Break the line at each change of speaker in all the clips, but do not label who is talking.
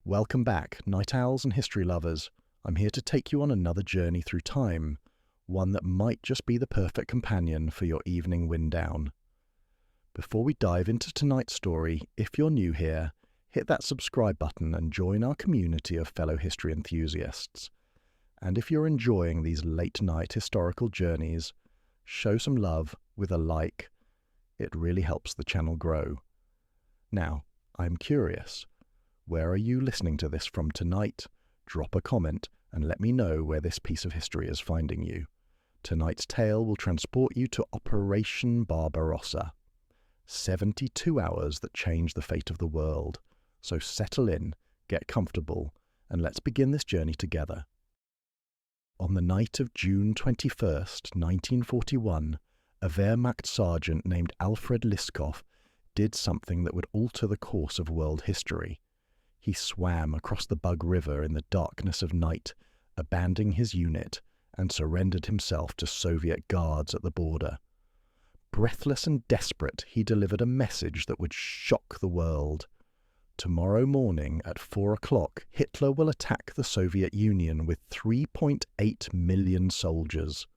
Welcome back, night owls and history lovers. I'm here to take you on another journey through time, one that might just be the perfect companion for your evening wind down. Before we dive into tonight's story, if you're new here, hit that subscribe button and join our community of fellow history enthusiasts. And if you're enjoying these late-night historical journeys, show some love with a like. It really helps the channel grow. Now, I'm curious, where are you listening to this from tonight? Drop a comment and let me know where this piece of history is finding you. Tonight's tale will transport you to Operation Barbarossa. 72 hours that changed the fate of the world. So settle in, get comfortable, and let's begin this journey together. On the night of June 21st, 1941, a Wehrmacht sergeant named Alfred Liskov did something that would alter the course of world history. He swam across the Bug River in the darkness of night, abandoning his unit, and surrendered himself to Soviet guards at the border. Breathless and desperate, he delivered a message that would shock the world. Tomorrow morning at 4 o'clock, Hitler will attack the Soviet Union with 3.8 million soldiers.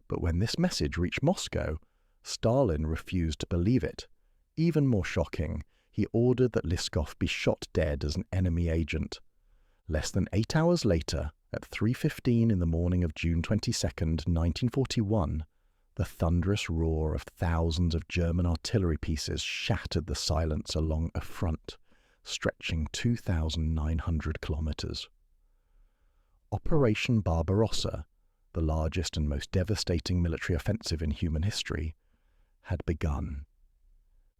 But when this message reached Moscow, Stalin refused to believe it. Even more shocking, he ordered that Liskov be shot dead as an enemy agent. Less than 8 hours later, at 3:15 in the morning of June 22nd, 1941, the thunderous roar of thousands of German artillery pieces shattered the silence along a front stretching 2,900 kilometers. Operation Barbarossa, the largest and most devastating military offensive in human history, had begun.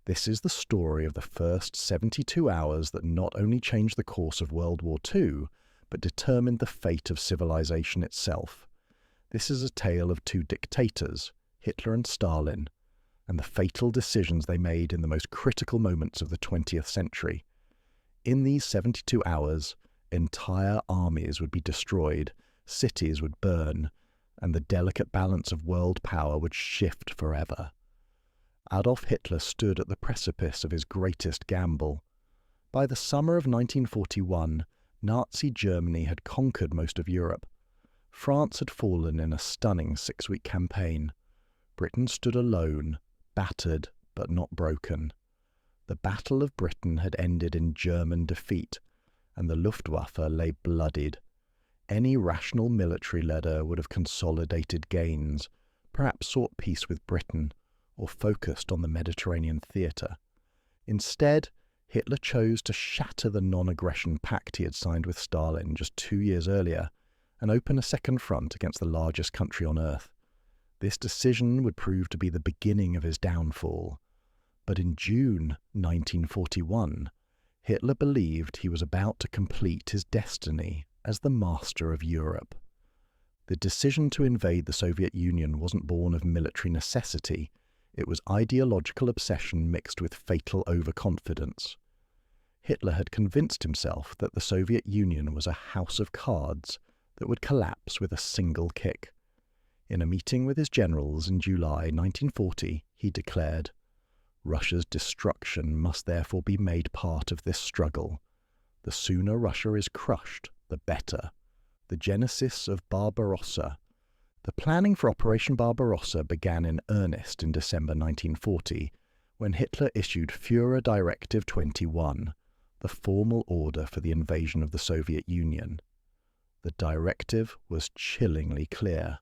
This is the story of the first 72 hours that not only changed the course of World War II, but determined the fate of civilization itself. This is a tale of two dictators, Hitler and Stalin, and the fatal decisions they made in the most critical moments of the 20th century. In these 72 hours, entire armies would be destroyed, cities would burn, and the delicate balance of world power would shift forever. Adolf Hitler stood at the precipice of his greatest gamble. By the summer of 1941, Nazi Germany had conquered most of Europe. France had fallen in a stunning 6-week campaign. Britain stood alone, battered but not broken. The Battle of Britain had ended in German defeat, and the Luftwaffe lay bloodied. Any rational military leader would have consolidated gains, perhaps sought peace with Britain, or focused on the Mediterranean theatre. Instead, Hitler chose to shatter the non-aggression pact he had signed with Stalin just 2 years earlier and open a second front against the largest country on earth. This decision would prove to be the beginning of his downfall. But in June 1941, Hitler believed he was about to complete his destiny as the master of Europe. The decision to invade the Soviet Union wasn't born of military necessity. It was ideological obsession mixed with fatal overconfidence. Hitler had convinced himself that the Soviet Union was a house of cards that would collapse with a single kick. In a meeting with his generals in July 1940, he declared, "Russia's destruction must therefore be made part of this struggle. The sooner Russia is crushed, the better." The genesis of Barbarossa. The planning for Operation Barbarossa began in earnest in December 1940, when Hitler issued Führer Directive 21, the formal order for the invasion of the Soviet Union. The directive was chillingly clear.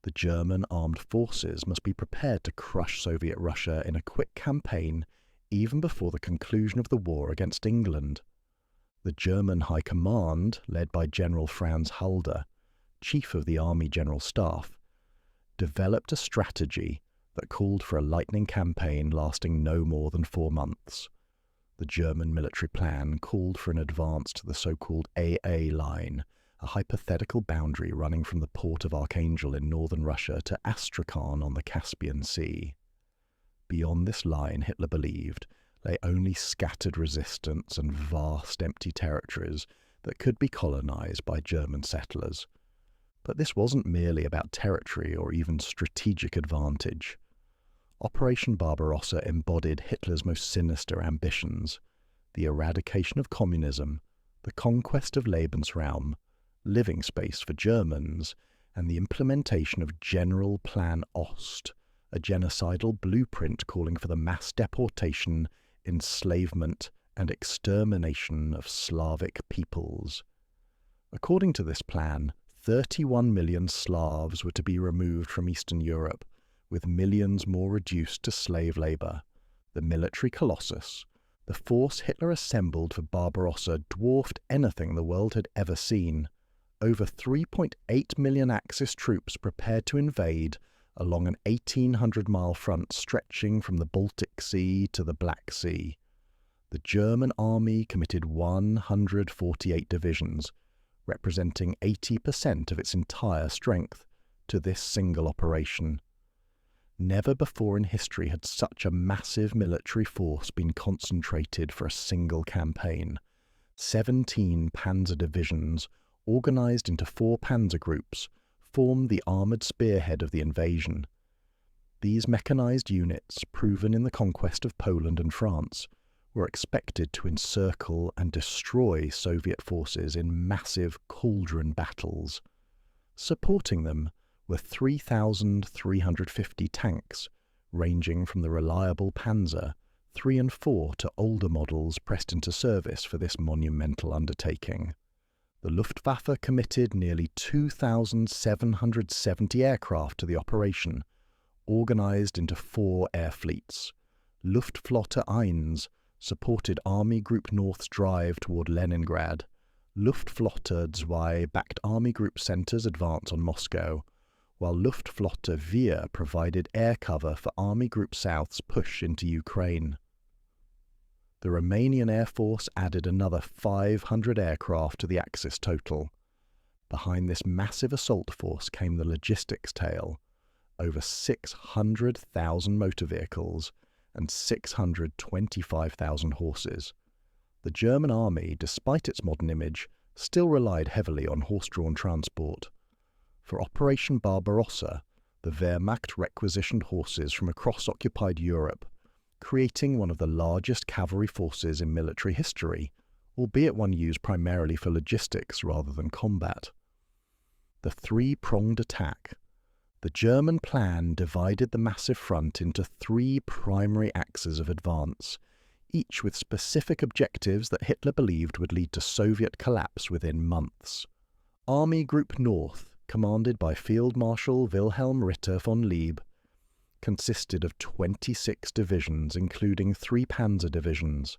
The German armed forces must be prepared to crush Soviet Russia in a quick campaign even before the conclusion of the war against England. The German High Command, led by General Franz Halder, Chief of the Army General Staff, developed a strategy that called for a lightning campaign lasting no more than 4 months. The German military plan called for an advance to the so-called AA line, a hypothetical boundary running from the port of Archangel in northern Russia to Astrakhan on the Caspian Sea. Beyond this line, Hitler believed, lay only scattered resistance and vast empty territories that could be colonized by German settlers. But this wasn't merely about territory or even strategic advantage. Operation Barbarossa embodied Hitler's most sinister ambitions. the eradication of communism, the conquest of Lebensraum, living space for Germans, and the implementation of General Plan Ost, a genocidal blueprint calling for the mass deportation, enslavement, and extermination of Slavic peoples. According to this plan, 31 million Slavs were to be removed from Eastern Europe, with millions more reduced to slave labour. The military colossus, the force Hitler assembled for Barbarossa, dwarfed anything the world had ever seen. Over 3.8 million Axis troops prepared to invade along an 1,800-mile front stretching from the Baltic Sea to the Black Sea. The German army committed 148 divisions, representing 80% of its entire strength, to this single operation. Never before in history had such a massive military force been concentrated for a single campaign. 17 panzer divisions, organized into 4 panzer groups, formed the armoured spearhead of the invasion. These mechanized units, proven in the conquest of Poland and France, were expected to encircle and destroy Soviet forces in massive cauldron battles. Supporting them were 3,350 tanks, ranging from the reliable Panzer III and IV to older models pressed into service for this monumental undertaking. The Luftwaffe committed nearly 2,770 aircraft to the operation, organized into 4 air fleets. Luftflotte 1 supported Army Group North's drive toward Leningrad. Luftflotte 2 backed Army Group Center's advance on Moscow, while Luftflotte 4 provided air cover for Army Group South's push into Ukraine. The Romanian Air Force added another 500 aircraft to the Axis total. Behind this massive assault force came the logistics tail: over 600,000 motor vehicles and 625,000 horses. The German army, despite its modern image, still relied heavily on horse-drawn transport. For Operation Barbarossa, the Wehrmacht requisitioned horses from across occupied Europe, creating one of the largest cavalry forces in military history, albeit one used primarily for logistics rather than combat. The three-pronged attack. The German plan divided the massive front into 3 primary axes of advance, each with specific objectives that Hitler believed would lead to Soviet collapse within months. Army Group North, commanded by Field Marshal Wilhelm Ritter von Lieb, consisted of 26 divisions, including 3 panzer divisions.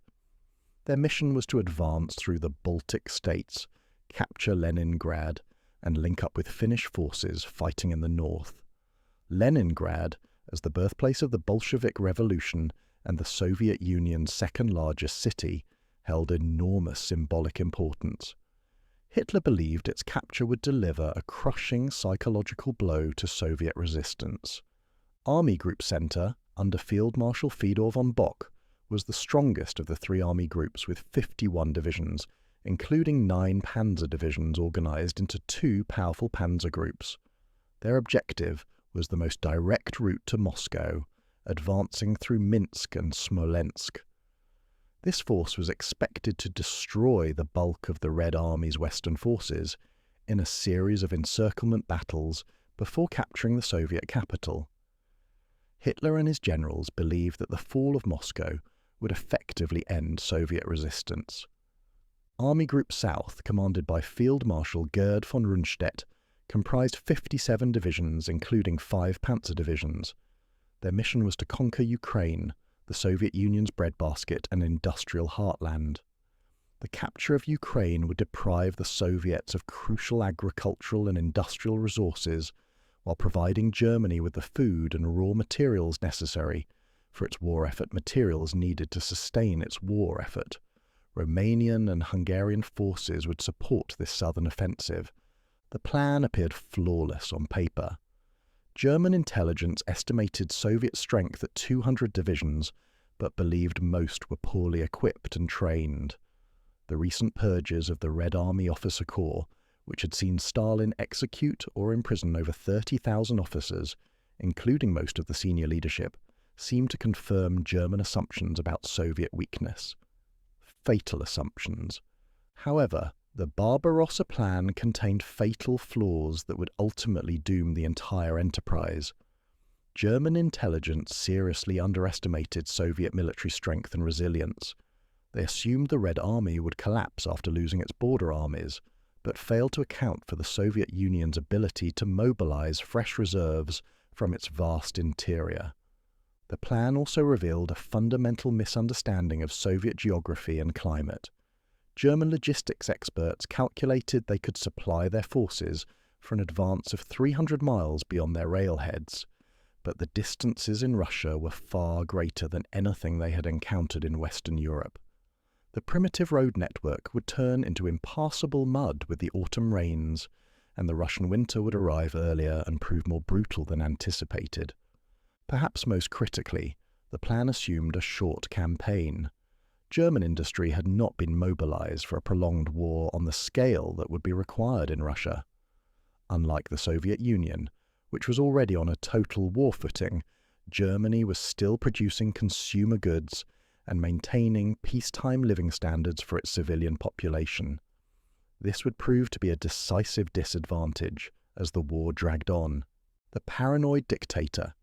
Their mission was to advance through the Baltic states, capture Leningrad, and link up with Finnish forces fighting in the north. Leningrad, as the birthplace of the Bolshevik Revolution and the Soviet Union's second-largest city, held enormous symbolic importance. Hitler believed its capture would deliver a crushing psychological blow to Soviet resistance. Army Group Center, under Field Marshal Fedor von Bock, was the strongest of the 3 army groups with 51 divisions, including 9 panzer divisions organized into 2 powerful panzer groups. Their objective was the most direct route to Moscow, advancing through Minsk and Smolensk. This force was expected to destroy the bulk of the Red Army's Western forces in a series of encirclement battles before capturing the Soviet capital. Hitler and his generals believed that the fall of Moscow would effectively end Soviet resistance. Army Group South, commanded by Field Marshal Gerd von Rundstedt, comprised 57 divisions, including 5 panzer divisions. Their mission was to conquer Ukraine, the Soviet Union's breadbasket and industrial heartland. The capture of Ukraine would deprive the Soviets of crucial agricultural and industrial resources, while providing Germany with the food and raw materials necessary for its war effort, materials needed to sustain its war effort. Romanian and Hungarian forces would support this southern offensive. The plan appeared flawless on paper. German intelligence estimated Soviet strength at 200 divisions, but believed most were poorly equipped and trained. The recent purges of the Red Army Officer Corps, which had seen Stalin execute or imprison over 30,000 officers, including most of the senior leadership, seemed to confirm German assumptions about Soviet weakness. fatal assumptions. However, the Barbarossa plan contained fatal flaws that would ultimately doom the entire enterprise. German intelligence seriously underestimated Soviet military strength and resilience. They assumed the Red Army would collapse after losing its border armies, but failed to account for the Soviet Union's ability to mobilize fresh reserves from its vast interior. The plan also revealed a fundamental misunderstanding of Soviet geography and climate. German logistics experts calculated they could supply their forces for an advance of 300 miles beyond their railheads, but the distances in Russia were far greater than anything they had encountered in Western Europe. The primitive road network would turn into impassable mud with the autumn rains, and the Russian winter would arrive earlier and prove more brutal than anticipated. Perhaps most critically, the plan assumed a short campaign. German industry had not been mobilized for a prolonged war on the scale that would be required in Russia. Unlike the Soviet Union, which was already on a total war footing, Germany was still producing consumer goods and maintaining peacetime living standards for its civilian population. This would prove to be a decisive disadvantage as the war dragged on. The paranoid dictator.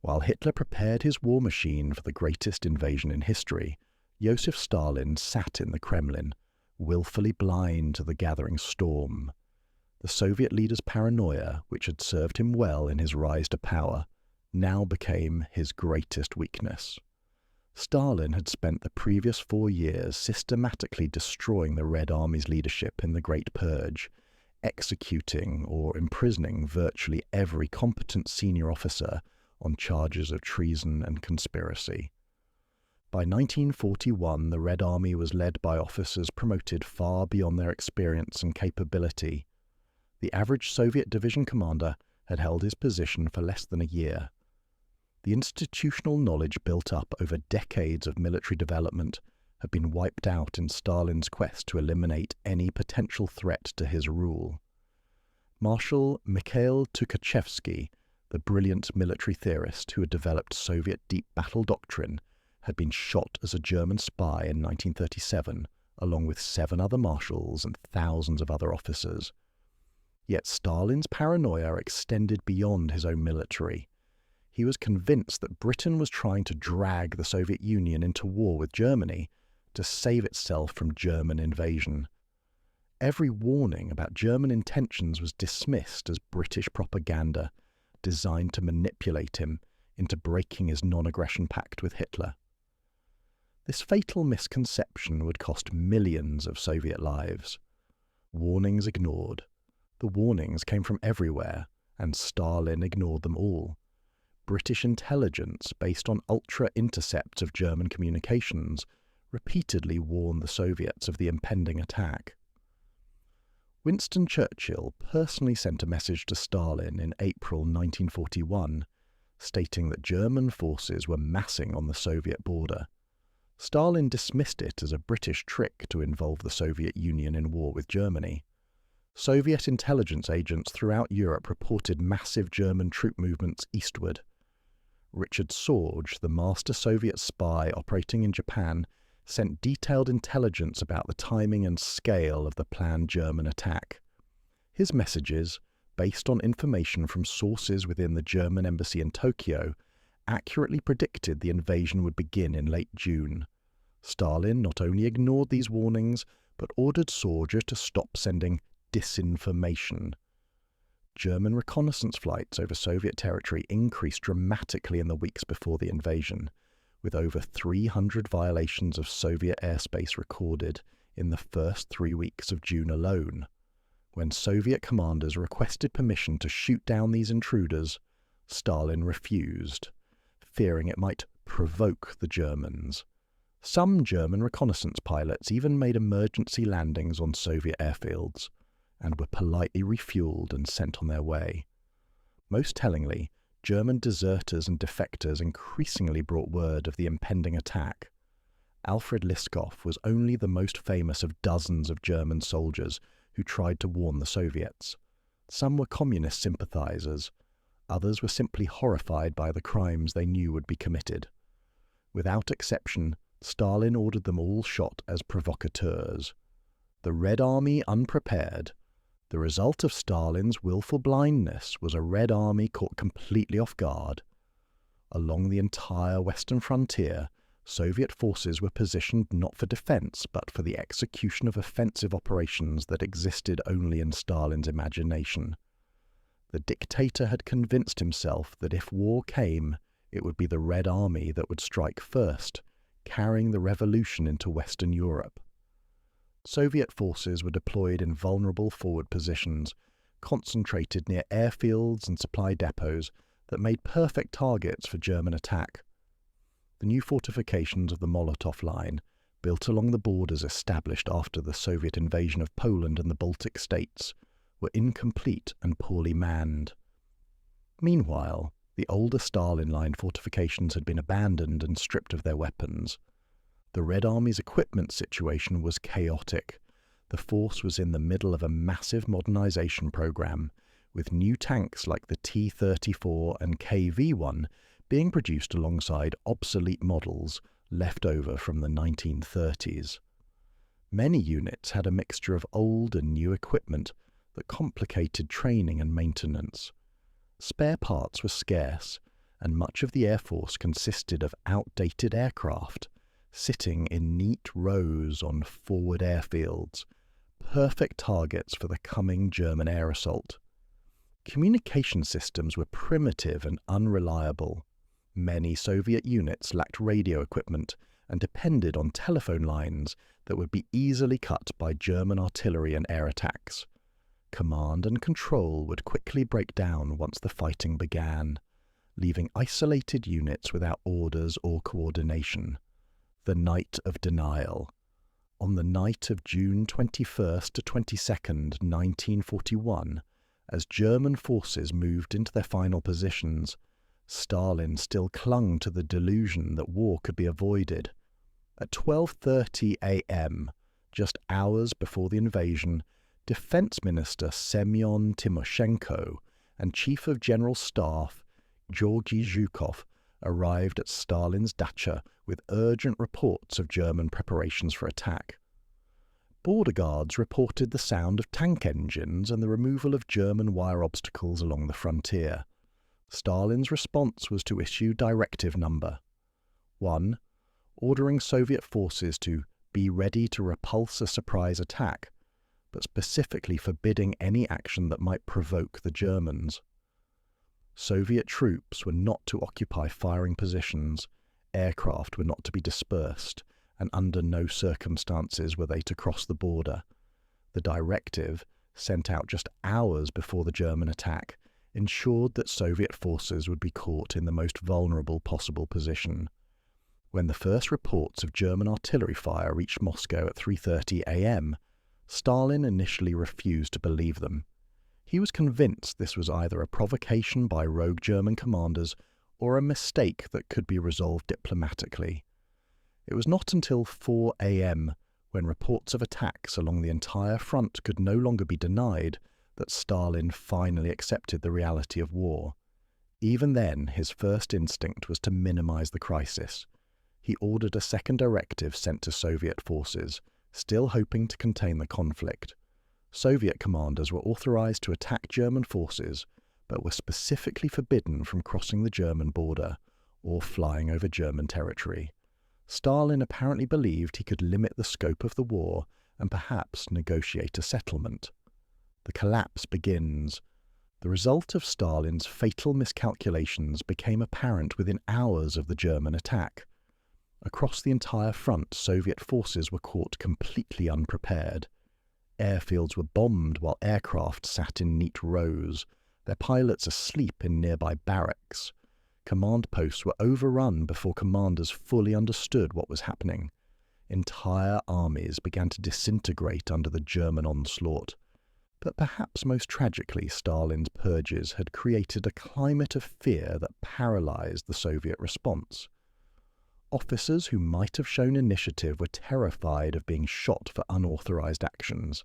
While Hitler prepared his war machine for the greatest invasion in history, Joseph Stalin sat in the Kremlin, willfully blind to the gathering storm. The Soviet leader's paranoia, which had served him well in his rise to power, now became his greatest weakness. Stalin had spent the previous 4 years systematically destroying the Red Army's leadership in the Great Purge, executing or imprisoning virtually every competent senior officer on charges of treason and conspiracy. By 1941, the Red Army was led by officers promoted far beyond their experience and capability. The average Soviet division commander had held his position for less than a year. The institutional knowledge built up over decades of military development had been wiped out in Stalin's quest to eliminate any potential threat to his rule. Marshal Mikhail Tukhachevsky, the brilliant military theorist who had developed Soviet deep battle doctrine, had been shot as a German spy in 1937, along with 7 other marshals and thousands of other officers. Yet Stalin's paranoia extended beyond his own military. He was convinced that Britain was trying to drag the Soviet Union into war with Germany to save itself from German invasion. Every warning about German intentions was dismissed as British propaganda, designed to manipulate him into breaking his non-aggression pact with Hitler. This fatal misconception would cost millions of Soviet lives. Warnings ignored. The warnings came from everywhere, and Stalin ignored them all. British intelligence, based on ultra-intercepts of German communications, repeatedly warned the Soviets of the impending attack. Winston Churchill personally sent a message to Stalin in April 1941, stating that German forces were massing on the Soviet border. Stalin dismissed it as a British trick to involve the Soviet Union in war with Germany. Soviet intelligence agents throughout Europe reported massive German troop movements eastward. Richard Sorge, the master Soviet spy operating in Japan, sent detailed intelligence about the timing and scale of the planned German attack. His messages, based on information from sources within the German embassy in Tokyo, accurately predicted the invasion would begin in late June. Stalin not only ignored these warnings, but ordered Sorge to stop sending disinformation. German reconnaissance flights over Soviet territory increased dramatically in the weeks before the invasion, with over 300 violations of Soviet airspace recorded in the first 3 weeks of June alone. When Soviet commanders requested permission to shoot down these intruders, Stalin refused, fearing it might provoke the Germans. Some German reconnaissance pilots even made emergency landings on Soviet airfields, and were politely refueled and sent on their way. Most tellingly, German deserters and defectors increasingly brought word of the impending attack. Alfred Liskov was only the most famous of dozens of German soldiers who tried to warn the Soviets. Some were communist sympathizers, others were simply horrified by the crimes they knew would be committed. Without exception, Stalin ordered them all shot as provocateurs. The Red Army unprepared. The result of Stalin's willful blindness was a Red Army caught completely off guard. Along the entire western frontier, Soviet forces were positioned not for defense, but for the execution of offensive operations that existed only in Stalin's imagination. The dictator had convinced himself that if war came, it would be the Red Army that would strike first, carrying the revolution into Western Europe. Soviet forces were deployed in vulnerable forward positions, concentrated near airfields and supply depots that made perfect targets for German attack. The new fortifications of the Molotov Line, built along the borders established after the Soviet invasion of Poland and the Baltic states, were incomplete and poorly manned. Meanwhile, the older Stalin Line fortifications had been abandoned and stripped of their weapons. The Red Army's equipment situation was chaotic. The force was in the middle of a massive modernization program, with new tanks like the T-34 and KV-1 being produced alongside obsolete models left over from the 1930s. Many units had a mixture of old and new equipment that complicated training and maintenance. Spare parts were scarce, and much of the Air Force consisted of outdated aircraft, sitting in neat rows on forward airfields, perfect targets for the coming German air assault. Communication systems were primitive and unreliable. Many Soviet units lacked radio equipment and depended on telephone lines that would be easily cut by German artillery and air attacks. Command and control would quickly break down once the fighting began, leaving isolated units without orders or coordination. The Night of Denial. On the night of June 21st to 22nd, 1941, as German forces moved into their final positions, Stalin still clung to the delusion that war could be avoided. At 12:30 a.m., just hours before the invasion, Defense Minister Semyon Timoshenko and Chief of General Staff Georgy Zhukov arrived at Stalin's dacha with urgent reports of German preparations for attack. Border guards reported the sound of tank engines and the removal of German wire obstacles along the frontier. Stalin's response was to issue Directive Number 1, ordering Soviet forces to be ready to repulse a surprise attack, but specifically forbidding any action that might provoke the Germans. Soviet troops were not to occupy firing positions, aircraft were not to be dispersed, and under no circumstances were they to cross the border. The directive, sent out just hours before the German attack, ensured that Soviet forces would be caught in the most vulnerable possible position. When the first reports of German artillery fire reached Moscow at 3:30 a.m., Stalin initially refused to believe them. He was convinced this was either a provocation by rogue German commanders or a mistake that could be resolved diplomatically. It was not until 4 a.m., when reports of attacks along the entire front could no longer be denied, that Stalin finally accepted the reality of war. Even then, his first instinct was to minimize the crisis. He ordered a second directive sent to Soviet forces, still hoping to contain the conflict. Soviet commanders were authorized to attack German forces, but were specifically forbidden from crossing the German border or flying over German territory. Stalin apparently believed he could limit the scope of the war and perhaps negotiate a settlement. The collapse begins. The result of Stalin's fatal miscalculations became apparent within hours of the German attack. Across the entire front, Soviet forces were caught completely unprepared. Airfields were bombed while aircraft sat in neat rows, their pilots asleep in nearby barracks. Command posts were overrun before commanders fully understood what was happening. Entire armies began to disintegrate under the German onslaught. But perhaps most tragically, Stalin's purges had created a climate of fear that paralyzed the Soviet response. Officers who might have shown initiative were terrified of being shot for unauthorized actions.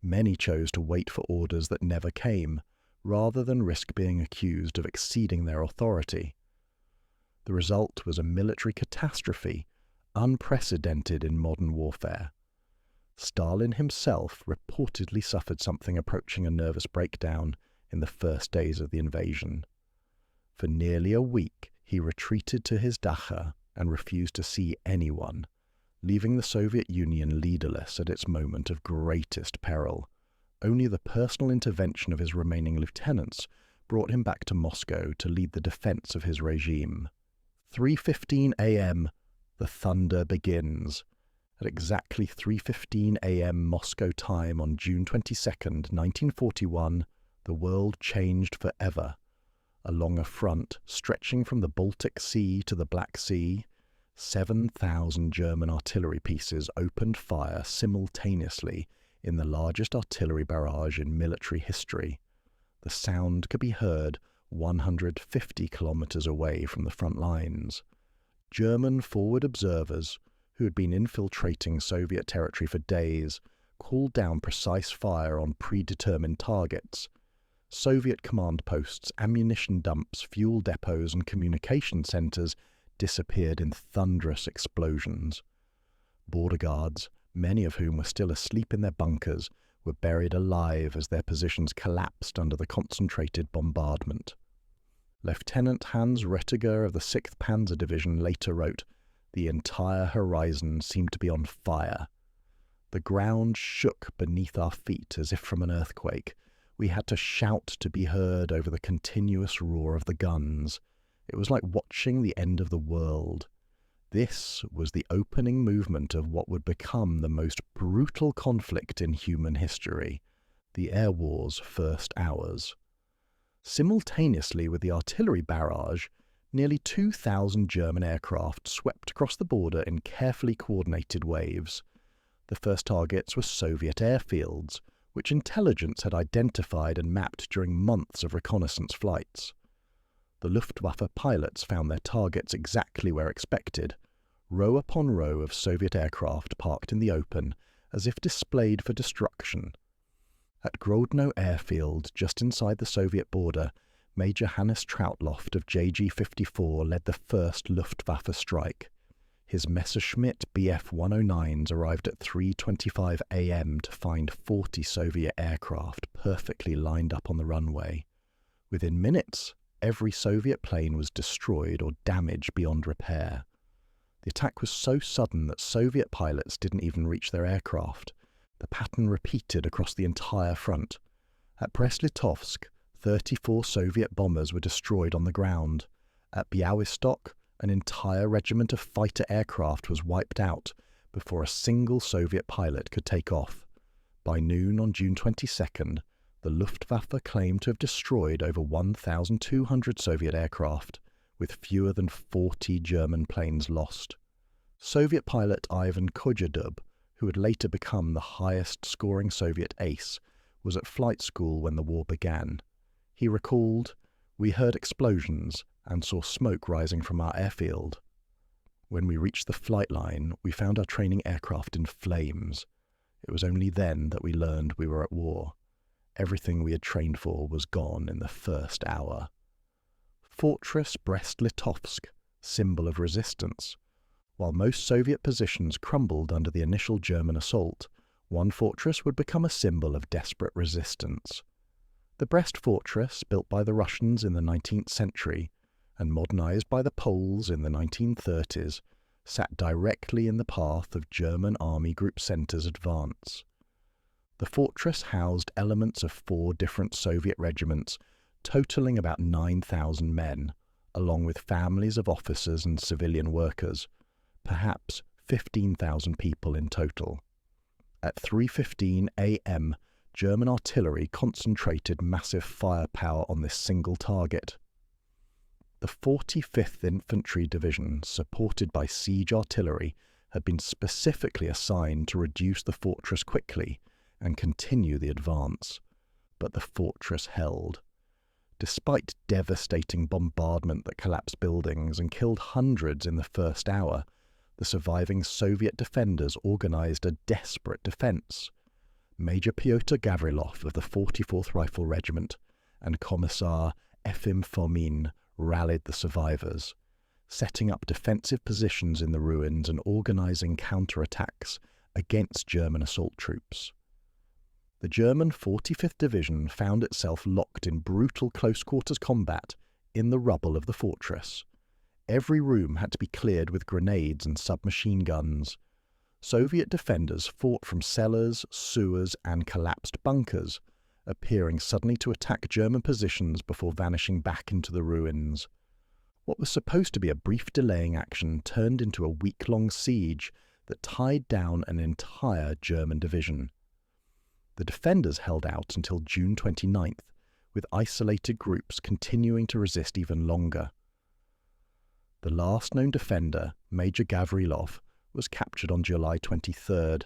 Many chose to wait for orders that never came, rather than risk being accused of exceeding their authority. The result was a military catastrophe, unprecedented in modern warfare. Stalin himself reportedly suffered something approaching a nervous breakdown in the first days of the invasion. For nearly a week, he retreated to his dacha and refused to see anyone, leaving the Soviet Union leaderless at its moment of greatest peril. Only the personal intervention of his remaining lieutenants brought him back to Moscow to lead the defense of his regime. 3:15 a.m., the thunder begins. At exactly 3:15 a.m. Moscow time on June 22nd, 1941, the world changed forever. Along a front stretching from the Baltic Sea to the Black Sea, 7,000 German artillery pieces opened fire simultaneously in the largest artillery barrage in military history. The sound could be heard 150 kilometers away from the front lines. German forward observers, who had been infiltrating Soviet territory for days, called down precise fire on predetermined targets. Soviet command posts, ammunition dumps, fuel depots, and communication centers disappeared in thunderous explosions. Border guards, many of whom were still asleep in their bunkers, were buried alive as their positions collapsed under the concentrated bombardment. Lieutenant Hans Rettiger of the 6th Panzer Division later wrote, "The entire horizon seemed to be on fire. The ground shook beneath our feet as if from an earthquake. We had to shout to be heard over the continuous roar of the guns. It was like watching the end of the world. This was the opening movement of what would become the most brutal conflict in human history, the air war's first hours." Simultaneously with the artillery barrage, nearly 2,000 German aircraft swept across the border in carefully coordinated waves. The first targets were Soviet airfields, which intelligence had identified and mapped during months of reconnaissance flights. The Luftwaffe pilots found their targets exactly where expected, row upon row of Soviet aircraft parked in the open, as if displayed for destruction. At Grodno Airfield, just inside the Soviet border, Major Hannes Trautloft of JG-54 led the first Luftwaffe strike. His Messerschmitt Bf-109s arrived at 3:25 a.m. to find 40 Soviet aircraft perfectly lined up on the runway. Within minutes, every Soviet plane was destroyed or damaged beyond repair. The attack was so sudden that Soviet pilots didn't even reach their aircraft. The pattern repeated across the entire front. At Brest-Litovsk, 34 Soviet bombers were destroyed on the ground. At Białystok, an entire regiment of fighter aircraft was wiped out before a single Soviet pilot could take off. By noon on June 22nd, the Luftwaffe claimed to have destroyed over 1,200 Soviet aircraft, with fewer than 40 German planes lost. Soviet pilot Ivan Kozyadub, who would later become the highest-scoring Soviet ace, was at flight school when the war began. He recalled, "We heard explosions and saw smoke rising from our airfield. When we reached the flight line, we found our training aircraft in flames. It was only then that we learned we were at war. Everything we had trained for was gone in the first hour." Fortress Brest-Litovsk, symbol of resistance. While most Soviet positions crumbled under the initial German assault, one fortress would become a symbol of desperate resistance. The Brest Fortress, built by the Russians in the 19th century and modernized by the Poles in the 1930s, sat directly in the path of German Army Group Center's advance. The fortress housed elements of 4 different Soviet regiments, totaling about 9,000 men, along with families of officers and civilian workers, perhaps 15,000 people in total. At 3:15 a.m., German artillery concentrated massive firepower on this single target. The 45th Infantry Division, supported by siege artillery, had been specifically assigned to reduce the fortress quickly and continue the advance. But the fortress held. Despite devastating bombardment that collapsed buildings and killed hundreds in the first hour, the surviving Soviet defenders organized a desperate defense. Major Pyotr Gavrilov of the 44th Rifle Regiment and Commissar Efim Fomin rallied the survivors. setting up defensive positions in the ruins and organising counterattacks against German assault troops. The German 45th Division found itself locked in brutal close-quarters combat in the rubble of the fortress. Every room had to be cleared with grenades and submachine guns. Soviet defenders fought from cellars, sewers, and collapsed bunkers, appearing suddenly to attack German positions before vanishing back into the ruins. What was supposed to be a brief delaying action turned into a week-long siege that tied down an entire German division. The defenders held out until June 29th, with isolated groups continuing to resist even longer. The last known defender, Major Gavrilov, was captured on July 23rd,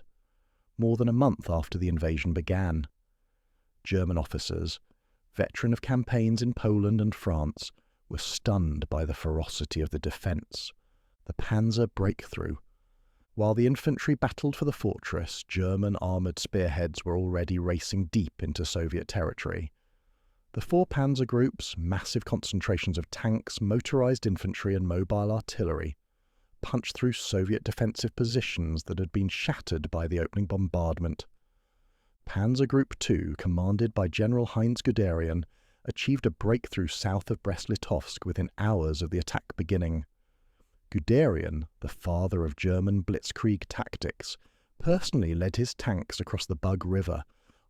more than a month after the invasion began. German officers, veteran of campaigns in Poland and France, were stunned by the ferocity of the defence, the Panzer breakthrough. While the infantry battled for the fortress, German armoured spearheads were already racing deep into Soviet territory. The four panzer groups, massive concentrations of tanks, motorised infantry and mobile artillery, punched through Soviet defensive positions that had been shattered by the opening bombardment. Panzer Group 2, commanded by General Heinz Guderian, achieved a breakthrough south of Brest-Litovsk within hours of the attack beginning. Guderian, the father of German blitzkrieg tactics, personally led his tanks across the Bug River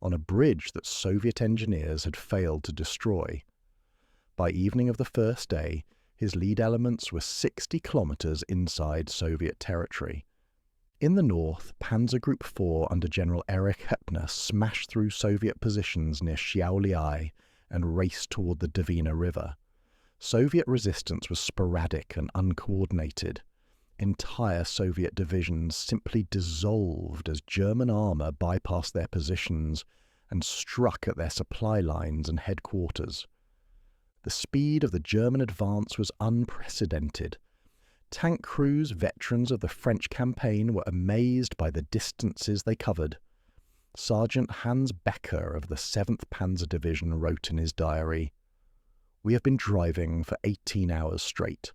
on a bridge that Soviet engineers had failed to destroy. By evening of the first day, his lead elements were 60 kilometers inside Soviet territory. In the north, Panzer Group 4 under General Erich Heppner smashed through Soviet positions near Šiauliai and raced toward the Dvina River. Soviet resistance was sporadic and uncoordinated. Entire Soviet divisions simply dissolved as German armour bypassed their positions and struck at their supply lines and headquarters. The speed of the German advance was unprecedented. Tank crews, veterans of the French campaign, were amazed by the distances they covered. Sergeant Hans Becker of the 7th Panzer Division wrote in his diary, "We have been driving for 18 hours straight.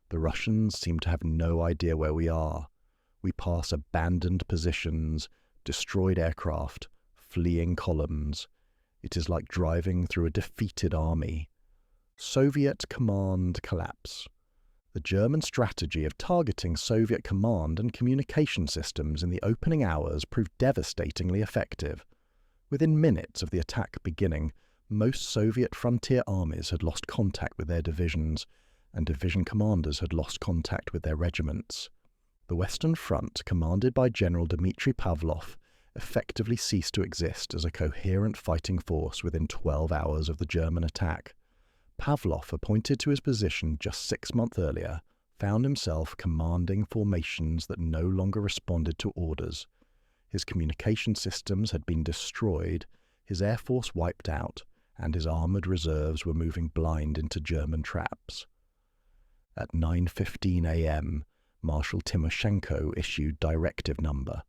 The Russians seem to have no idea where we are. We pass abandoned positions, destroyed aircraft, fleeing columns. It is like driving through a defeated army. Soviet command collapse. The German strategy of targeting Soviet command and communication systems in the opening hours proved devastatingly effective. Within minutes of the attack beginning, most Soviet frontier armies had lost contact with their divisions, and division commanders had lost contact with their regiments. The Western Front, commanded by General Dmitry Pavlov, effectively ceased to exist as a coherent fighting force within 12 hours of the German attack. Pavlov, appointed to his position just 6 months earlier, found himself commanding formations that no longer responded to orders. His communication systems had been destroyed, his air force wiped out, and his armoured reserves were moving blind into German traps. At 9:15 a.m., Marshal Timoshenko issued Directive Number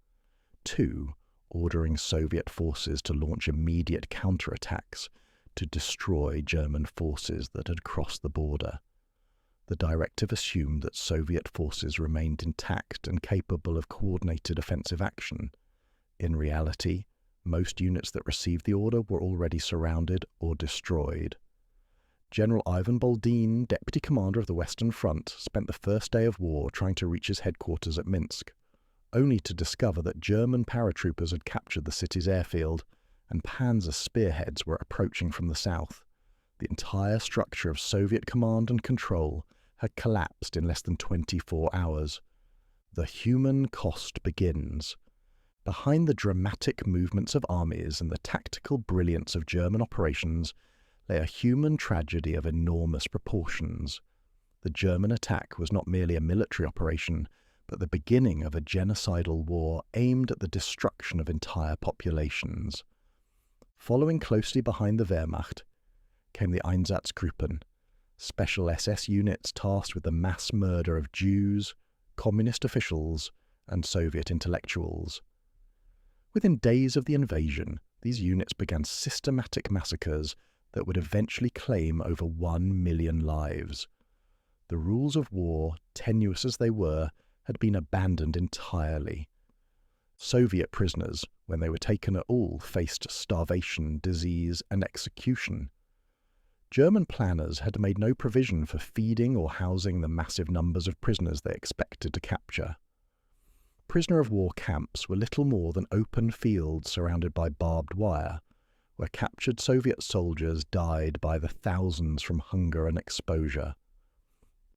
2, ordering Soviet forces to launch immediate counterattacks to destroy German forces that had crossed the border. The directive assumed that Soviet forces remained intact and capable of coordinated offensive action. In reality, most units that received the order were already surrounded or destroyed. General Ivan Boldin, deputy commander of the Western Front, spent the first day of war trying to reach his headquarters at Minsk, only to discover that German paratroopers had captured the city's airfield, and Panzer spearheads were approaching from the south. The entire structure of Soviet command and control had collapsed in less than 24 hours. The human cost begins. Behind the dramatic movements of armies and the tactical brilliance of German operations lay a human tragedy of enormous proportions. The German attack was not merely a military operation, but the beginning of a genocidal war aimed at the destruction of entire populations. Following closely behind the Wehrmacht came the Einsatzgruppen, special SS units tasked with the mass murder of Jews, communist officials, and Soviet intellectuals. Within days of the invasion, these units began systematic massacres that would eventually claim over 1 million lives. The rules of war, tenuous as they were, had been abandoned entirely. Soviet prisoners, when they were taken at all, faced starvation, disease, and execution. German planners had made no provision for feeding or housing the massive numbers of prisoners they expected to capture. Prisoner of war camps were little more than open fields surrounded by barbed wire, where captured Soviet soldiers died by the thousands from hunger and exposure.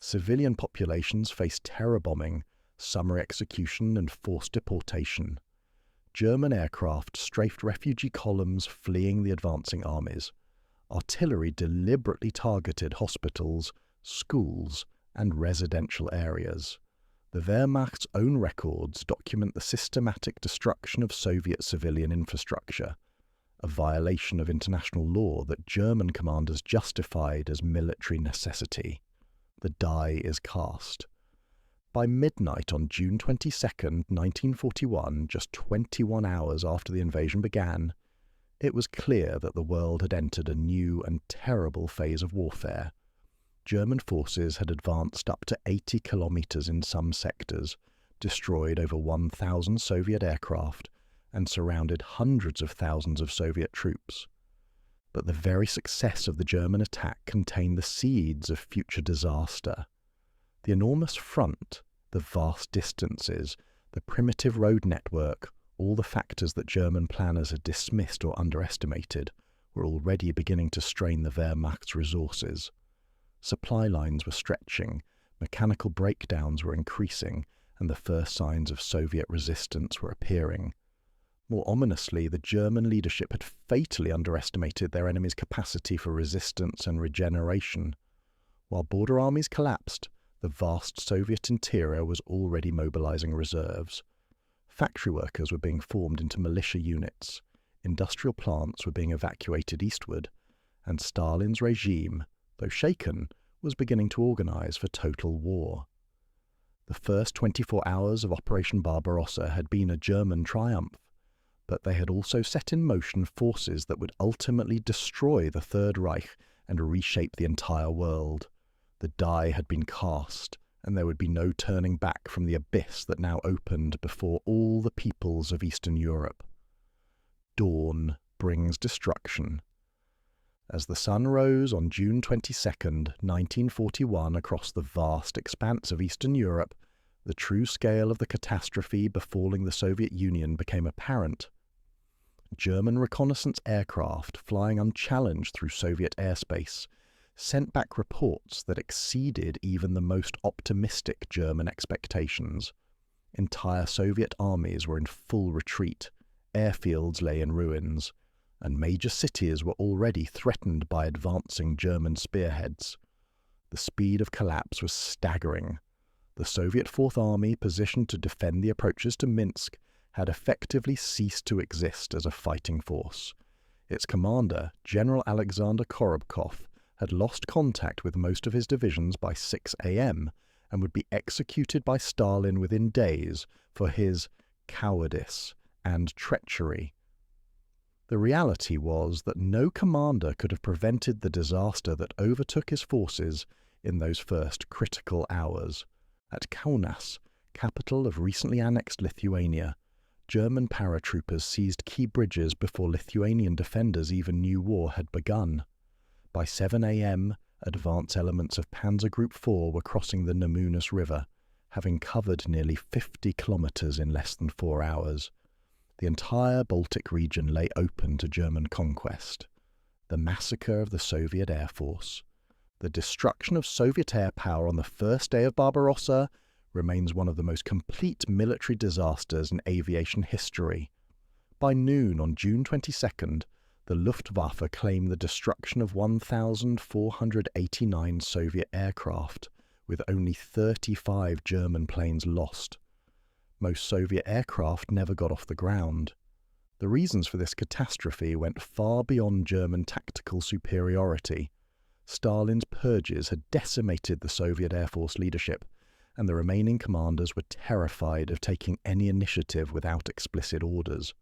Civilian populations faced terror bombing, summary execution, and forced deportation. German aircraft strafed refugee columns fleeing the advancing armies. Artillery deliberately targeted hospitals, schools, and residential areas. The Wehrmacht's own records document the systematic destruction of Soviet civilian infrastructure, a violation of international law that German commanders justified as military necessity. The die is cast. By midnight on June 22, 1941, just 21 hours after the invasion began, it was clear that the world had entered a new and terrible phase of warfare. German forces had advanced up to 80 kilometers in some sectors, destroyed over 1,000 Soviet aircraft, and surrounded hundreds of thousands of Soviet troops. But the very success of the German attack contained the seeds of future disaster. The enormous front, the vast distances, the primitive road network, all the factors that German planners had dismissed or underestimated, were already beginning to strain the Wehrmacht's resources. Supply lines were stretching, mechanical breakdowns were increasing, and the first signs of Soviet resistance were appearing. More ominously, the German leadership had fatally underestimated their enemy's capacity for resistance and regeneration. While border armies collapsed, the vast Soviet interior was already mobilizing reserves. Factory workers were being formed into militia units, industrial plants were being evacuated eastward, and Stalin's regime, though shaken, was beginning to organize for total war. The first 24 hours of Operation Barbarossa had been a German triumph, but they had also set in motion forces that would ultimately destroy the Third Reich and reshape the entire world. The die had been cast, and there would be no turning back from the abyss that now opened before all the peoples of Eastern Europe. Dawn brings destruction. As the sun rose on June 22, 1941, across the vast expanse of Eastern Europe, the true scale of the catastrophe befalling the Soviet Union became apparent. German reconnaissance aircraft, flying unchallenged through Soviet airspace, sent back reports that exceeded even the most optimistic German expectations. Entire Soviet armies were in full retreat, airfields lay in ruins, and major cities were already threatened by advancing German spearheads. The speed of collapse was staggering. The Soviet Fourth Army, positioned to defend the approaches to Minsk, had effectively ceased to exist as a fighting force. Its commander, General Alexander Korobkov, had lost contact with most of his divisions by 6 a.m. and would be executed by Stalin within days for his cowardice and treachery. The reality was that no commander could have prevented the disaster that overtook his forces in those first critical hours. At Kaunas, capital of recently annexed Lithuania, German paratroopers seized key bridges before Lithuanian defenders even knew war had begun. By 7 a.m., advance elements of Panzer Group 4 were crossing the Nemunas River, having covered nearly 50 kilometers in less than 4 hours. The entire Baltic region lay open to German conquest. The massacre of the Soviet Air Force, the destruction of Soviet air power on the first day of Barbarossa, remains one of the most complete military disasters in aviation history. By noon on June 22nd, the Luftwaffe claimed the destruction of 1,489 Soviet aircraft, with only 35 German planes lost. Most Soviet aircraft never got off the ground. The reasons for this catastrophe went far beyond German tactical superiority. Stalin's purges had decimated the Soviet Air Force leadership, and the remaining commanders were terrified of taking any initiative without explicit orders.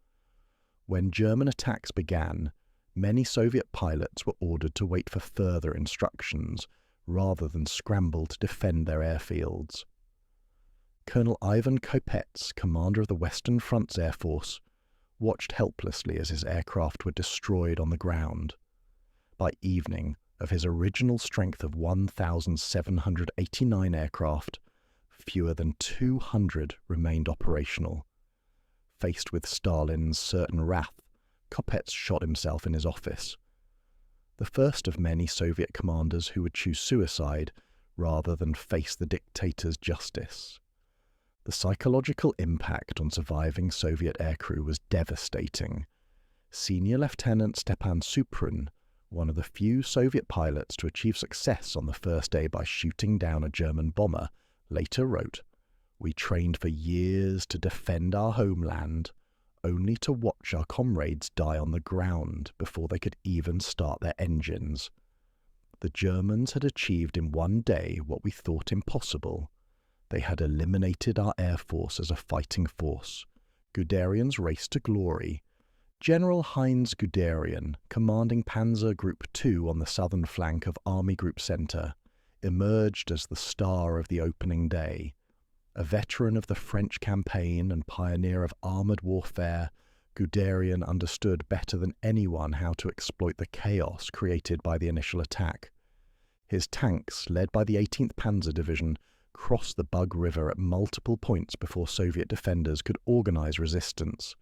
When German attacks began, many Soviet pilots were ordered to wait for further instructions, rather than scramble to defend their airfields. Colonel Ivan Kopets, commander of the Western Front's Air Force, watched helplessly as his aircraft were destroyed on the ground. By evening, of his original strength of 1,789 aircraft, fewer than 200 remained operational. Faced with Stalin's certain wrath, Kopets shot himself in his office. The first of many Soviet commanders who would choose suicide rather than face the dictator's justice. The psychological impact on surviving Soviet aircrew was devastating. Senior Lieutenant Stepan Suprin, one of the few Soviet pilots to achieve success on the first day by shooting down a German bomber, later wrote, "We trained for years to defend our homeland, only to watch our comrades die on the ground before they could even start their engines. The Germans had achieved in one day what we thought impossible. They had eliminated our air force as a fighting force. Guderian's race to glory. General Heinz Guderian, commanding Panzer Group 2 on the southern flank of Army Group Center, emerged as the star of the opening day. A veteran of the French campaign and pioneer of armoured warfare, Guderian understood better than anyone how to exploit the chaos created by the initial attack. His tanks, led by the 18th Panzer Division, crossed the Bug River at multiple points before Soviet defenders could organize resistance.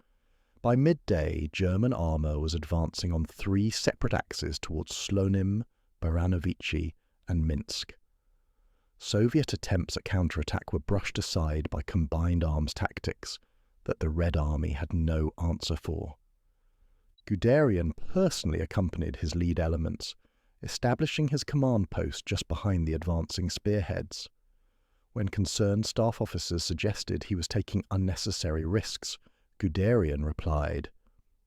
By midday, German armour was advancing on 3 separate axes towards Slonim, Baranovichi, and Minsk. Soviet attempts at counterattack were brushed aside by combined arms tactics that the Red Army had no answer for. Guderian personally accompanied his lead elements, establishing his command post just behind the advancing spearheads. When concerned staff officers suggested he was taking unnecessary risks, Guderian replied,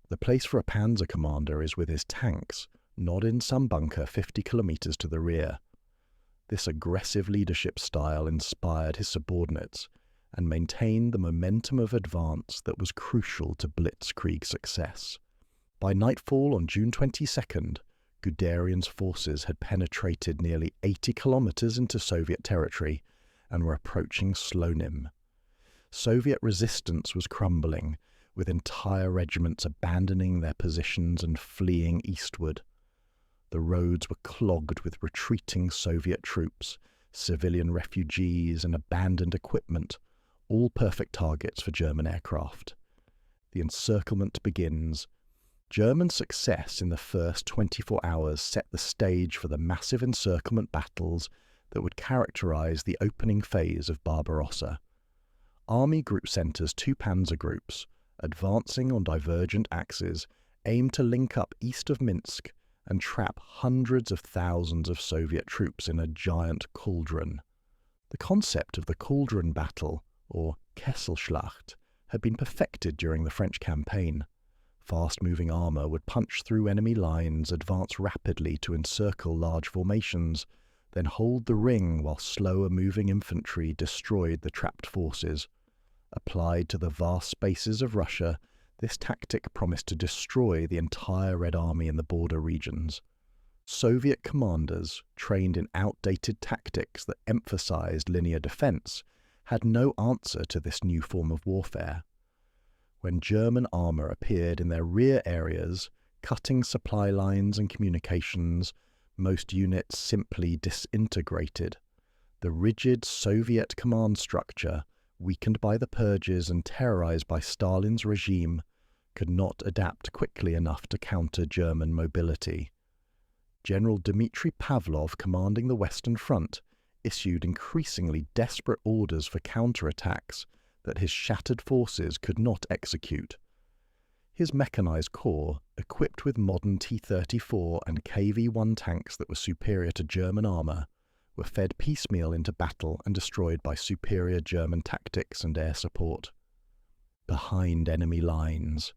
"The place for a panzer commander is with his tanks, not in some bunker 50 kilometers to the rear." This aggressive leadership style inspired his subordinates and maintained the momentum of advance that was crucial to blitzkrieg success. By nightfall on June 22nd, Guderian's forces had penetrated nearly 80 kilometers into Soviet territory and were approaching Slonim. Soviet resistance was crumbling, with entire regiments abandoning their positions and fleeing eastward. The roads were clogged with retreating Soviet troops, civilian refugees, and abandoned equipment, all perfect targets for German aircraft. The encirclement begins. German success in the first 24 hours set the stage for the massive encirclement battles that would characterize the opening phase of Barbarossa. Army Group Center's 2 panzer groups, advancing on divergent axes, aimed to link up east of Minsk and trap hundreds of thousands of Soviet troops in a giant cauldron. The concept of the cauldron battle, or Kesselschlacht, had been perfected during the French campaign. Fast-moving armour would punch through enemy lines, advance rapidly to encircle large formations, then hold the ring while slower-moving infantry destroyed the trapped forces. Applied to the vast spaces of Russia, this tactic promised to destroy the entire Red Army in the border regions. Soviet commanders, trained in outdated tactics that emphasized linear defense, had no answer to this new form of warfare. When German armor appeared in their rear areas, cutting supply lines and communications, most units simply disintegrated. The rigid Soviet command structure, weakened by the purges and terrorized by Stalin's regime, could not adapt quickly enough to counter German mobility. General Dmitry Pavlov, commanding the Western Front, issued increasingly desperate orders for counterattacks that his shattered forces could not execute. His mechanized corps, equipped with modern T-34 and KV-1 tanks that were superior to German armor, were fed piecemeal into battle and destroyed by superior German tactics and air support. Behind enemy lines.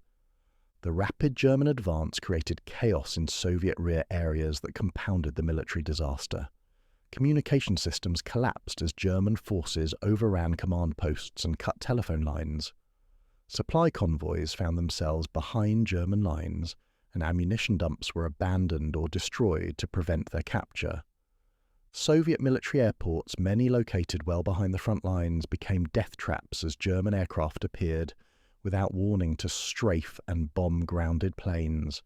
The rapid German advance created chaos in Soviet rear areas that compounded the military disaster. Communication systems collapsed as German forces overran command posts and cut telephone lines. Supply convoys found themselves behind German lines, and ammunition dumps were abandoned or destroyed to prevent their capture. Soviet military airports, many located well behind the front lines, became death traps as German aircraft appeared without warning to strafe and bomb grounded planes.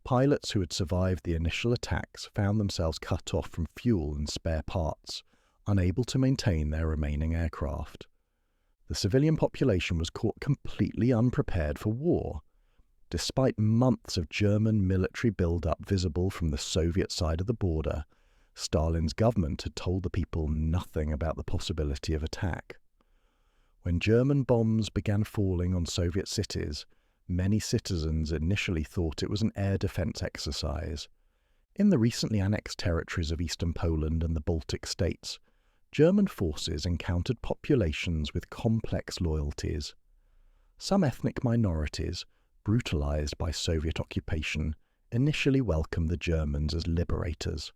Pilots who had survived the initial attacks found themselves cut off from fuel and spare parts, unable to maintain their remaining aircraft. The civilian population was caught completely unprepared for war. Despite months of German military build-up visible from the Soviet side of the border, Stalin's government had told the people nothing about the possibility of attack. When German bombs began falling on Soviet cities, many citizens initially thought it was an air defense exercise. In the recently annexed territories of eastern Poland and the Baltic states, German forces encountered populations with complex loyalties. Some ethnic minorities, brutalized by Soviet occupation, initially welcomed the Germans as liberators.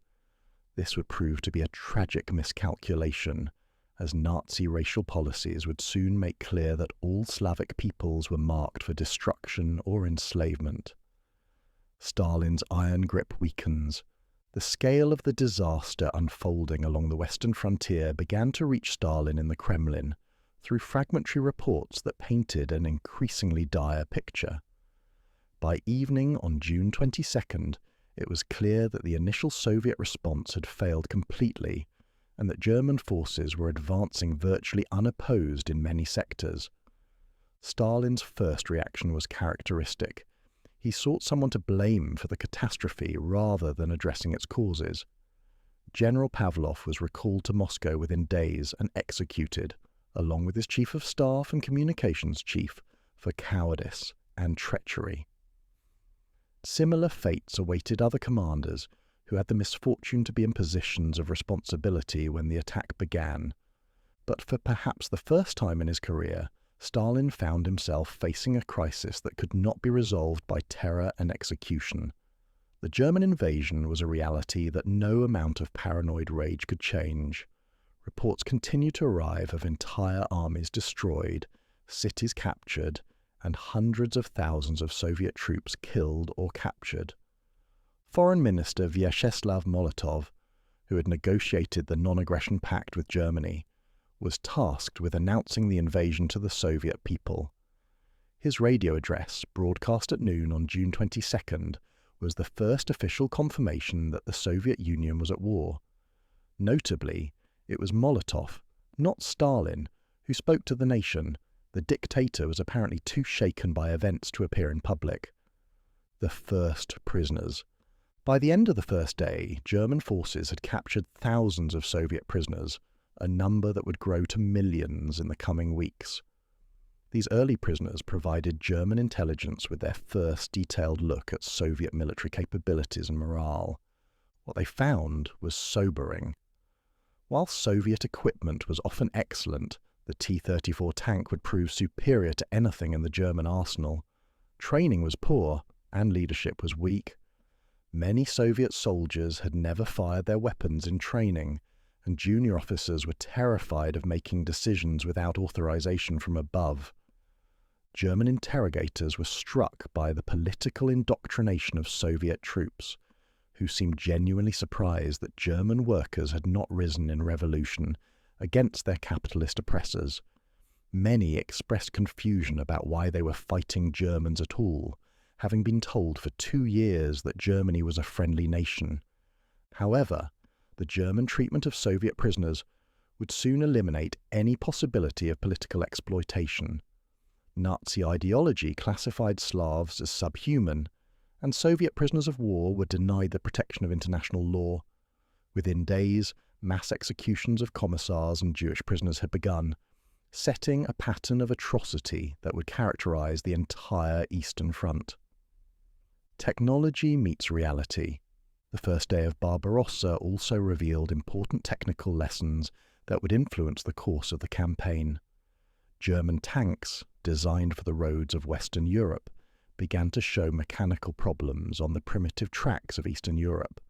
This would prove to be a tragic miscalculation, as Nazi racial policies would soon make clear that all Slavic peoples were marked for destruction or enslavement. Stalin's iron grip weakens. The scale of the disaster unfolding along the western frontier began to reach Stalin in the Kremlin through fragmentary reports that painted an increasingly dire picture. By evening on June 22nd, it was clear that the initial Soviet response had failed completely, and that German forces were advancing virtually unopposed in many sectors. Stalin's first reaction was characteristic. He sought someone to blame for the catastrophe rather than addressing its causes. General Pavlov was recalled to Moscow within days and executed, along with his chief of staff and communications chief, for cowardice and treachery. Similar fates awaited other commanders who had the misfortune to be in positions of responsibility when the attack began. But for perhaps the first time in his career, Stalin found himself facing a crisis that could not be resolved by terror and execution. The German invasion was a reality that no amount of paranoid rage could change. Reports continued to arrive of entire armies destroyed, cities captured, and hundreds of thousands of Soviet troops killed or captured. Foreign Minister Vyacheslav Molotov, who had negotiated the non-aggression pact with Germany, was tasked with announcing the invasion to the Soviet people. His radio address, broadcast at noon on June 22nd, was the first official confirmation that the Soviet Union was at war. Notably, it was Molotov, not Stalin, who spoke to the nation. The dictator was apparently too shaken by events to appear in public. The first prisoners. By the end of the first day, German forces had captured thousands of Soviet prisoners, a number that would grow to millions in the coming weeks. These early prisoners provided German intelligence with their first detailed look at Soviet military capabilities and morale. What they found was sobering. While Soviet equipment was often excellent, the T-34 tank would prove superior to anything in the German arsenal. Training was poor, and leadership was weak. Many Soviet soldiers had never fired their weapons in training, and junior officers were terrified of making decisions without authorization from above. German interrogators were struck by the political indoctrination of Soviet troops, who seemed genuinely surprised that German workers had not risen in revolution against their capitalist oppressors. Many expressed confusion about why they were fighting Germans at all, having been told for 2 years that Germany was a friendly nation. However, the German treatment of Soviet prisoners would soon eliminate any possibility of political exploitation. Nazi ideology classified Slavs as subhuman, and Soviet prisoners of war were denied the protection of international law. Within days, mass executions of commissars and Jewish prisoners had begun, setting a pattern of atrocity that would characterize the entire Eastern Front. Technology meets reality. The first day of Barbarossa also revealed important technical lessons that would influence the course of the campaign. German tanks, designed for the roads of Western Europe, began to show mechanical problems on the primitive tracks of Eastern Europe.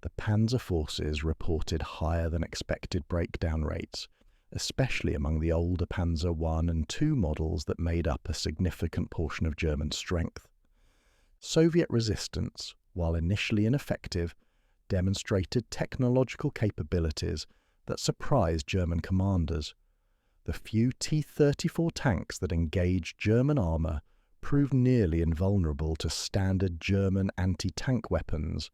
The Panzer forces reported higher than expected breakdown rates, especially among the older Panzer I and II models that made up a significant portion of German strength. Soviet resistance, while initially ineffective, demonstrated technological capabilities that surprised German commanders. The few T-34 tanks that engaged German armour proved nearly invulnerable to standard German anti-tank weapons.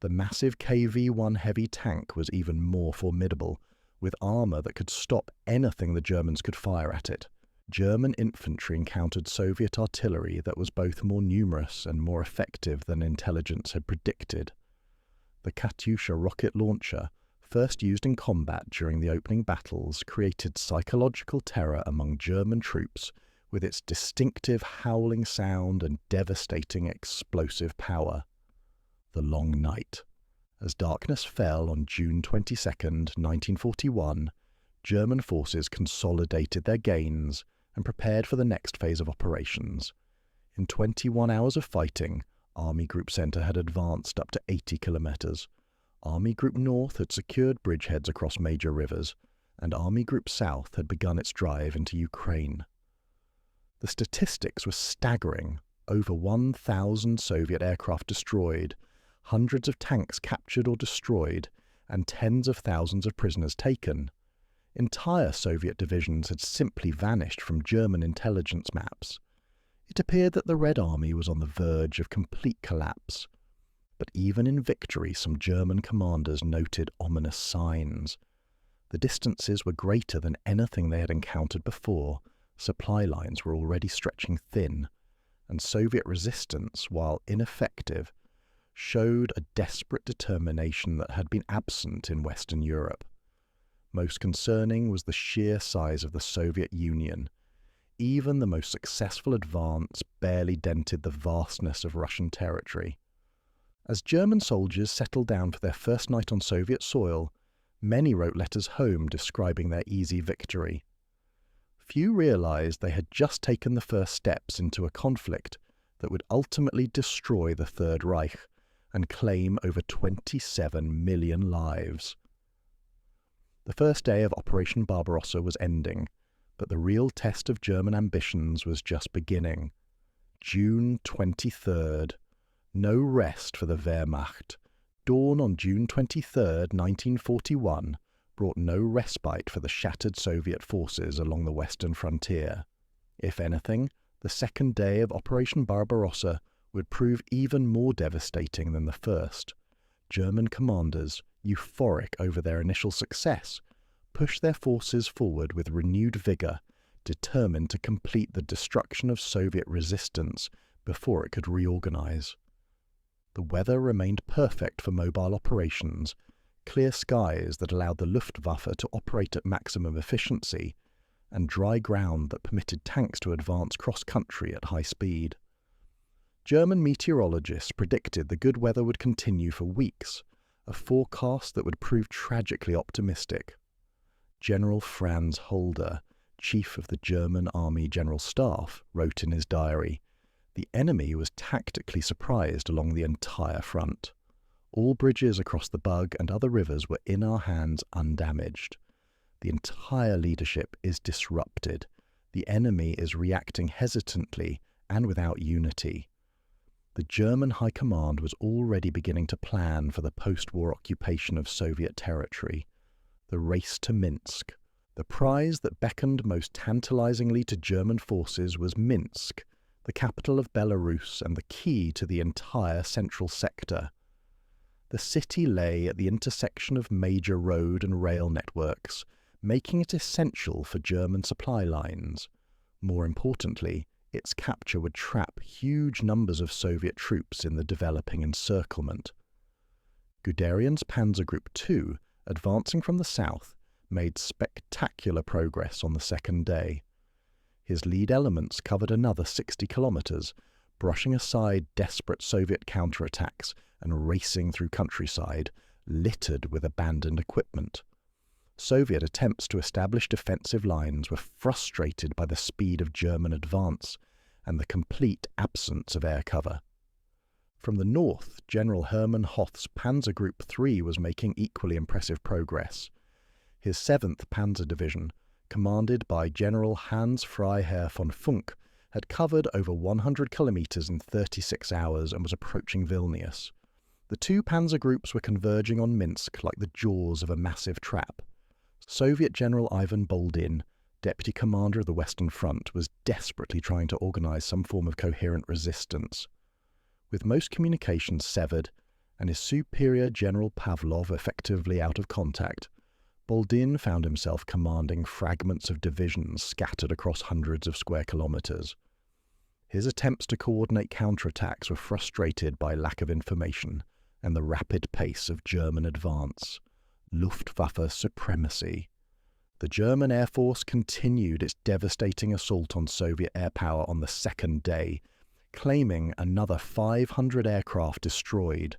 The massive KV-1 heavy tank was even more formidable, with armour that could stop anything the Germans could fire at it. German infantry encountered Soviet artillery that was both more numerous and more effective than intelligence had predicted. The Katyusha rocket launcher, first used in combat during the opening battles, created psychological terror among German troops with its distinctive howling sound and devastating explosive power. The long night. As darkness fell on June 22, 1941, German forces consolidated their gains and prepared for the next phase of operations. In 21 hours of fighting, Army Group Centre had advanced up to 80 kilometres. Army Group North had secured bridgeheads across major rivers, and Army Group South had begun its drive into Ukraine. The statistics were staggering. Over 1,000 Soviet aircraft destroyed, hundreds of tanks captured or destroyed, and tens of thousands of prisoners taken. Entire Soviet divisions had simply vanished from German intelligence maps. It appeared that the Red Army was on the verge of complete collapse. But even in victory, some German commanders noted ominous signs. The distances were greater than anything they had encountered before. Supply lines were already stretching thin, and Soviet resistance, while ineffective, showed a desperate determination that had been absent in Western Europe. Most concerning was the sheer size of the Soviet Union. Even the most successful advance barely dented the vastness of Russian territory. As German soldiers settled down for their first night on Soviet soil, many wrote letters home describing their easy victory. Few realized they had just taken the first steps into a conflict that would ultimately destroy the Third Reich and claim over 27 million lives. The first day of Operation Barbarossa was ending, but the real test of German ambitions was just beginning. June 23rd. No rest for the Wehrmacht. Dawn on June 23rd, 1941, brought no respite for the shattered Soviet forces along the western frontier. If anything, the second day of Operation Barbarossa would prove even more devastating than the first. German commanders, euphoric over their initial success, pushed their forces forward with renewed vigour, determined to complete the destruction of Soviet resistance before it could reorganize. The weather remained perfect for mobile operations, clear skies that allowed the Luftwaffe to operate at maximum efficiency, and dry ground that permitted tanks to advance cross-country at high speed. German meteorologists predicted the good weather would continue for weeks, a forecast that would prove tragically optimistic. General Franz Holder, chief of the German Army General Staff, wrote in his diary, "The enemy was tactically surprised along the entire front. All bridges across the Bug and other rivers were in our hands undamaged. The entire leadership is disrupted. The enemy is reacting hesitantly and without unity." The German High Command was already beginning to plan for the post-war occupation of Soviet territory. The race to Minsk. The prize that beckoned most tantalizingly to German forces was Minsk, the capital of Belarus and the key to the entire central sector. The city lay at the intersection of major road and rail networks, making it essential for German supply lines. More importantly, its capture would trap huge numbers of Soviet troops in the developing encirclement. Guderian's Panzer Group II, advancing from the south, made spectacular progress on the second day. His lead elements covered another 60 kilometers, brushing aside desperate Soviet counterattacks and racing through countryside, littered with abandoned equipment. Soviet attempts to establish defensive lines were frustrated by the speed of German advance and the complete absence of air cover. From the north, General Hermann Hoth's Panzer Group III was making equally impressive progress. His 7th Panzer Division, commanded by General Hans Freiherr von Funk, had covered over 100 kilometers in 36 hours and was approaching Vilnius. The The two panzer groups were converging on Minsk like the jaws of a massive trap. Soviet General Ivan Boldin, deputy commander of the Western Front, was desperately trying to organize some form of coherent resistance. With most communications severed and his superior General Pavlov effectively out of contact, Boldin found himself commanding fragments of divisions scattered across hundreds of square kilometers. His attempts to coordinate counterattacks were frustrated by lack of information and the rapid pace of German advance. Luftwaffe supremacy. The German Air Force continued its devastating assault on Soviet air power on the second day, claiming another 500 aircraft destroyed.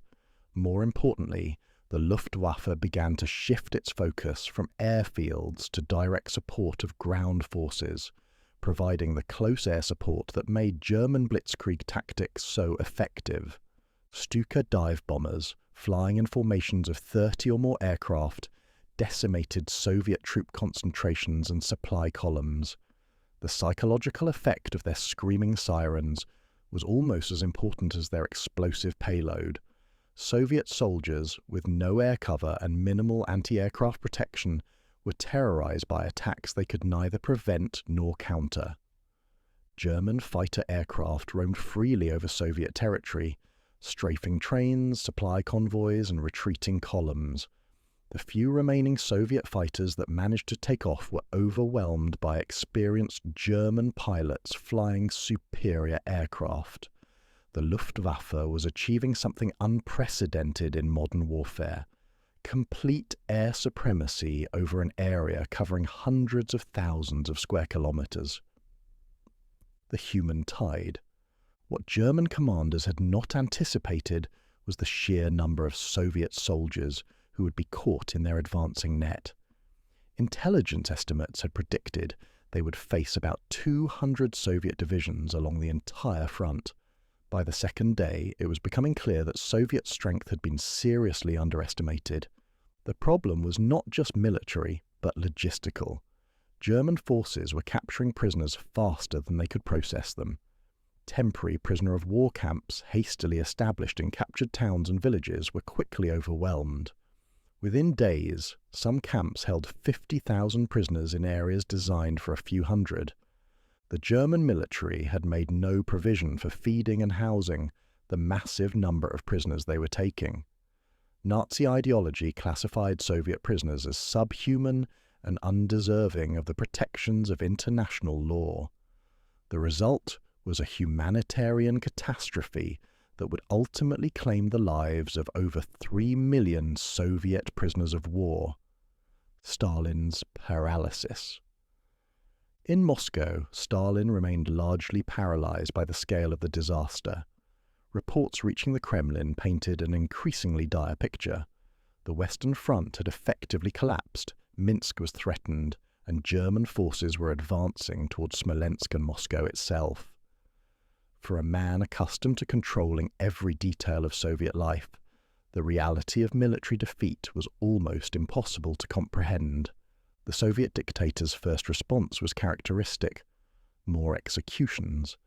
More importantly, the Luftwaffe began to shift its focus from airfields to direct support of ground forces, providing the close air support that made German blitzkrieg tactics so effective. Stuka dive bombers, flying in formations of 30 or more aircraft, decimated Soviet troop concentrations and supply columns. The psychological effect of their screaming sirens was almost as important as their explosive payload. Soviet soldiers, with no air cover and minimal anti-aircraft protection, were terrorized by attacks they could neither prevent nor counter. German fighter aircraft roamed freely over Soviet territory, strafing trains, supply convoys, and retreating columns. The few remaining Soviet fighters that managed to take off were overwhelmed by experienced German pilots flying superior aircraft. The Luftwaffe was achieving something unprecedented in modern warfare: complete air supremacy over an area covering hundreds of thousands of square kilometers. The human tide. What German commanders had not anticipated was the sheer number of Soviet soldiers who would be caught in their advancing net. Intelligence estimates had predicted they would face about 200 Soviet divisions along the entire front. By the second day, it was becoming clear that Soviet strength had been seriously underestimated. The problem was not just military, but logistical. German forces were capturing prisoners faster than they could process them. Temporary prisoner-of-war camps hastily established in captured towns and villages were quickly overwhelmed. Within days, some camps held 50,000 prisoners in areas designed for a few hundred. The German military had made no provision for feeding and housing the massive number of prisoners they were taking. Nazi ideology classified Soviet prisoners as subhuman and undeserving of the protections of international law. The result was a humanitarian catastrophe that would ultimately claim the lives of over 3 million Soviet prisoners of war. Stalin's paralysis. In Moscow, Stalin remained largely paralyzed by the scale of the disaster. Reports reaching the Kremlin painted an increasingly dire picture. The Western Front had effectively collapsed, Minsk was threatened, and German forces were advancing towards Smolensk and Moscow itself. For a man accustomed to controlling every detail of Soviet life, the reality of military defeat was almost impossible to comprehend. The Soviet dictator's first response was characteristic: more executions.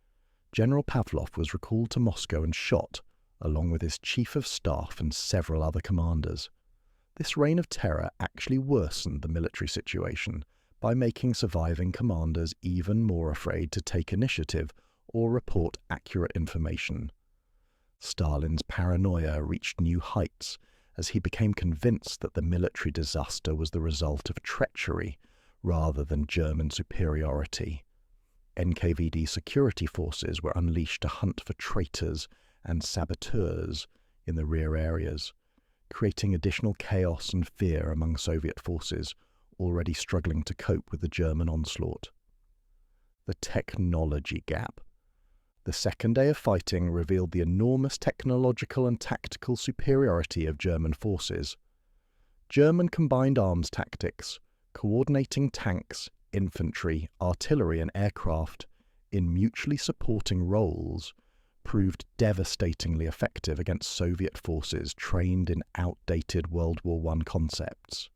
General Pavlov was recalled to Moscow and shot, along with his chief of staff and several other commanders. This reign of terror actually worsened the military situation by making surviving commanders even more afraid to take initiative or report accurate information. Stalin's paranoia reached new heights as he became convinced that the military disaster was the result of treachery rather than German superiority. NKVD security forces were unleashed to hunt for traitors and saboteurs in the rear areas, creating additional chaos and fear among Soviet forces already struggling to cope with the German onslaught. The technology gap. The second day of fighting revealed the enormous technological and tactical superiority of German forces. German combined arms tactics, coordinating tanks, infantry, artillery and aircraft in mutually supporting roles, proved devastatingly effective against Soviet forces trained in outdated World War I concepts.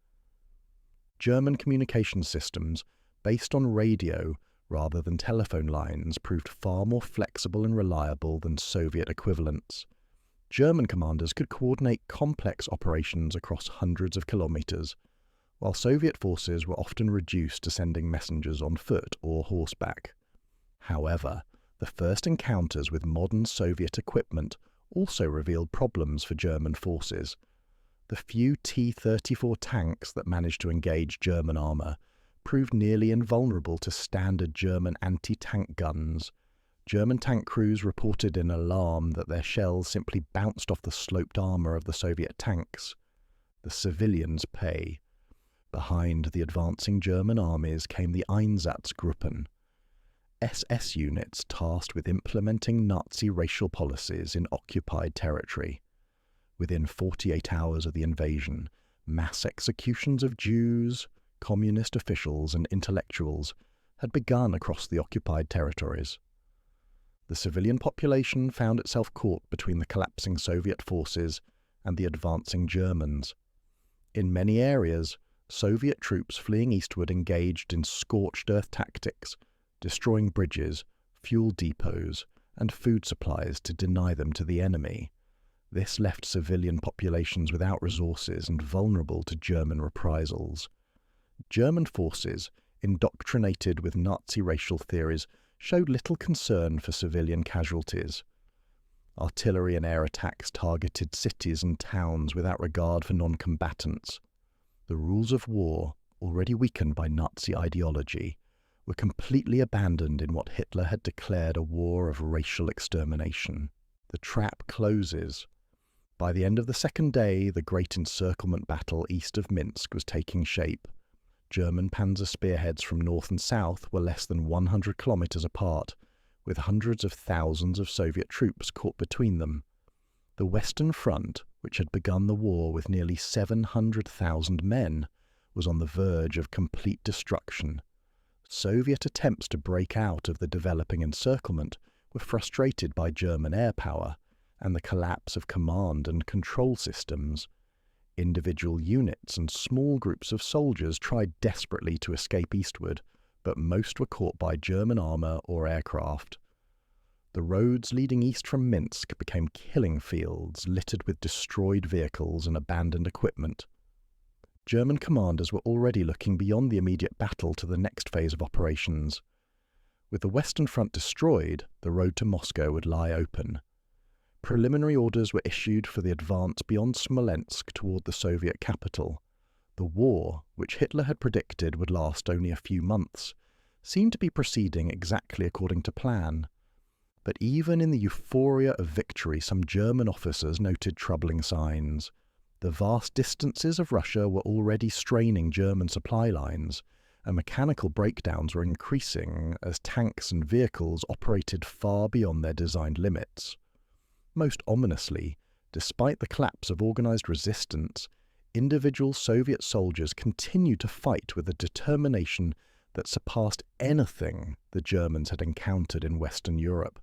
German communication systems, based on radio rather than telephone lines, proved far more flexible and reliable than Soviet equivalents. German commanders could coordinate complex operations across hundreds of kilometers, while Soviet forces were often reduced to sending messengers on foot or horseback. However, the first encounters with modern Soviet equipment also revealed problems for German forces. The few T-34 tanks that managed to engage German armour proved nearly invulnerable to standard German anti-tank guns. German tank crews reported in alarm that their shells simply bounced off the sloped armour of the Soviet tanks. The civilians pay. Behind the advancing German armies came the Einsatzgruppen, SS units tasked with implementing Nazi racial policies in occupied territory. Within 48 hours of the invasion, mass executions of Jews, communist officials and intellectuals had begun across the occupied territories. The civilian population found itself caught between the collapsing Soviet forces and the advancing Germans. In many areas, Soviet troops fleeing eastward engaged in scorched earth tactics, destroying bridges, fuel depots, and food supplies to deny them to the enemy. This left civilian populations without resources and vulnerable to German reprisals. German forces, indoctrinated with Nazi racial theories, showed little concern for civilian casualties. Artillery and air attacks targeted cities and towns without regard for non-combatants. The rules of war, already weakened by Nazi ideology, were completely abandoned in what Hitler had declared a war of racial extermination. The trap closes. By the end of the second day, the great encirclement battle east of Minsk was taking shape. German panzer spearheads from north and south were less than 100 kilometers apart, with hundreds of thousands of Soviet troops caught between them. The Western Front, which had begun the war with nearly 700,000 men, was on the verge of complete destruction. Soviet attempts to break out of the developing encirclement were frustrated by German air power and the collapse of command and control systems. Individual units and small groups of soldiers tried desperately to escape eastward, but most were caught by German armour or aircraft. The roads leading east from Minsk became killing fields littered with destroyed vehicles and abandoned equipment. German commanders were already looking beyond the immediate battle to the next phase of operations. With the Western Front destroyed, the road to Moscow would lie open. Preliminary orders were issued for the advance beyond Smolensk toward the Soviet capital. The war, which Hitler had predicted would last only a few months, seemed to be proceeding exactly according to plan. But even in the euphoria of victory, some German officers noted troubling signs. The vast distances of Russia were already straining German supply lines, and mechanical breakdowns were increasing as tanks and vehicles operated far beyond their designed limits. Most ominously, despite the collapse of organized resistance, individual Soviet soldiers continued to fight with a determination that surpassed anything the Germans had encountered in Western Europe.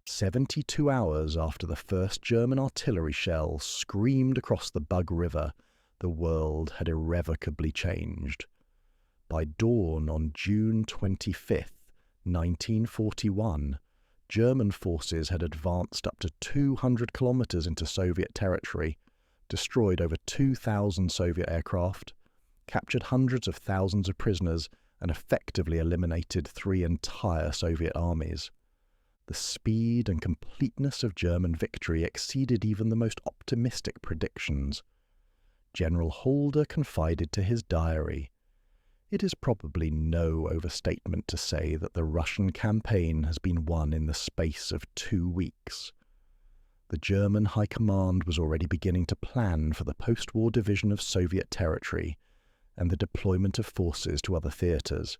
72 hours after the first German artillery shell screamed across the Bug River, the world had irrevocably changed. By dawn on June 25, 1941, German forces had advanced up to 200 kilometers into Soviet territory, destroyed over 2,000 Soviet aircraft, captured hundreds of thousands of prisoners, and effectively eliminated 3 entire Soviet armies. The speed and completeness of German victory exceeded even the most optimistic predictions. General Holder confided to his diary, "It is probably no overstatement to say that the Russian campaign has been won in the space of 2 weeks." The German High Command was already beginning to plan for the post-war division of Soviet territory and the deployment of forces to other theatres.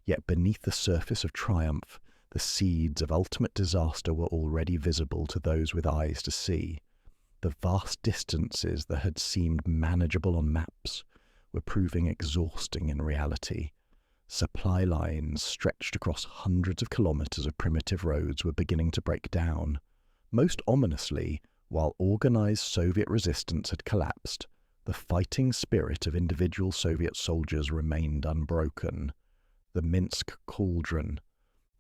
Yet beneath the surface of triumph, the seeds of ultimate disaster were already visible to those with eyes to see. The vast distances that had seemed manageable on maps were proving exhausting in reality. Supply lines stretched across hundreds of kilometers of primitive roads were beginning to break down. Most ominously, while organized Soviet resistance had collapsed, the fighting spirit of individual Soviet soldiers remained unbroken. The Minsk cauldron,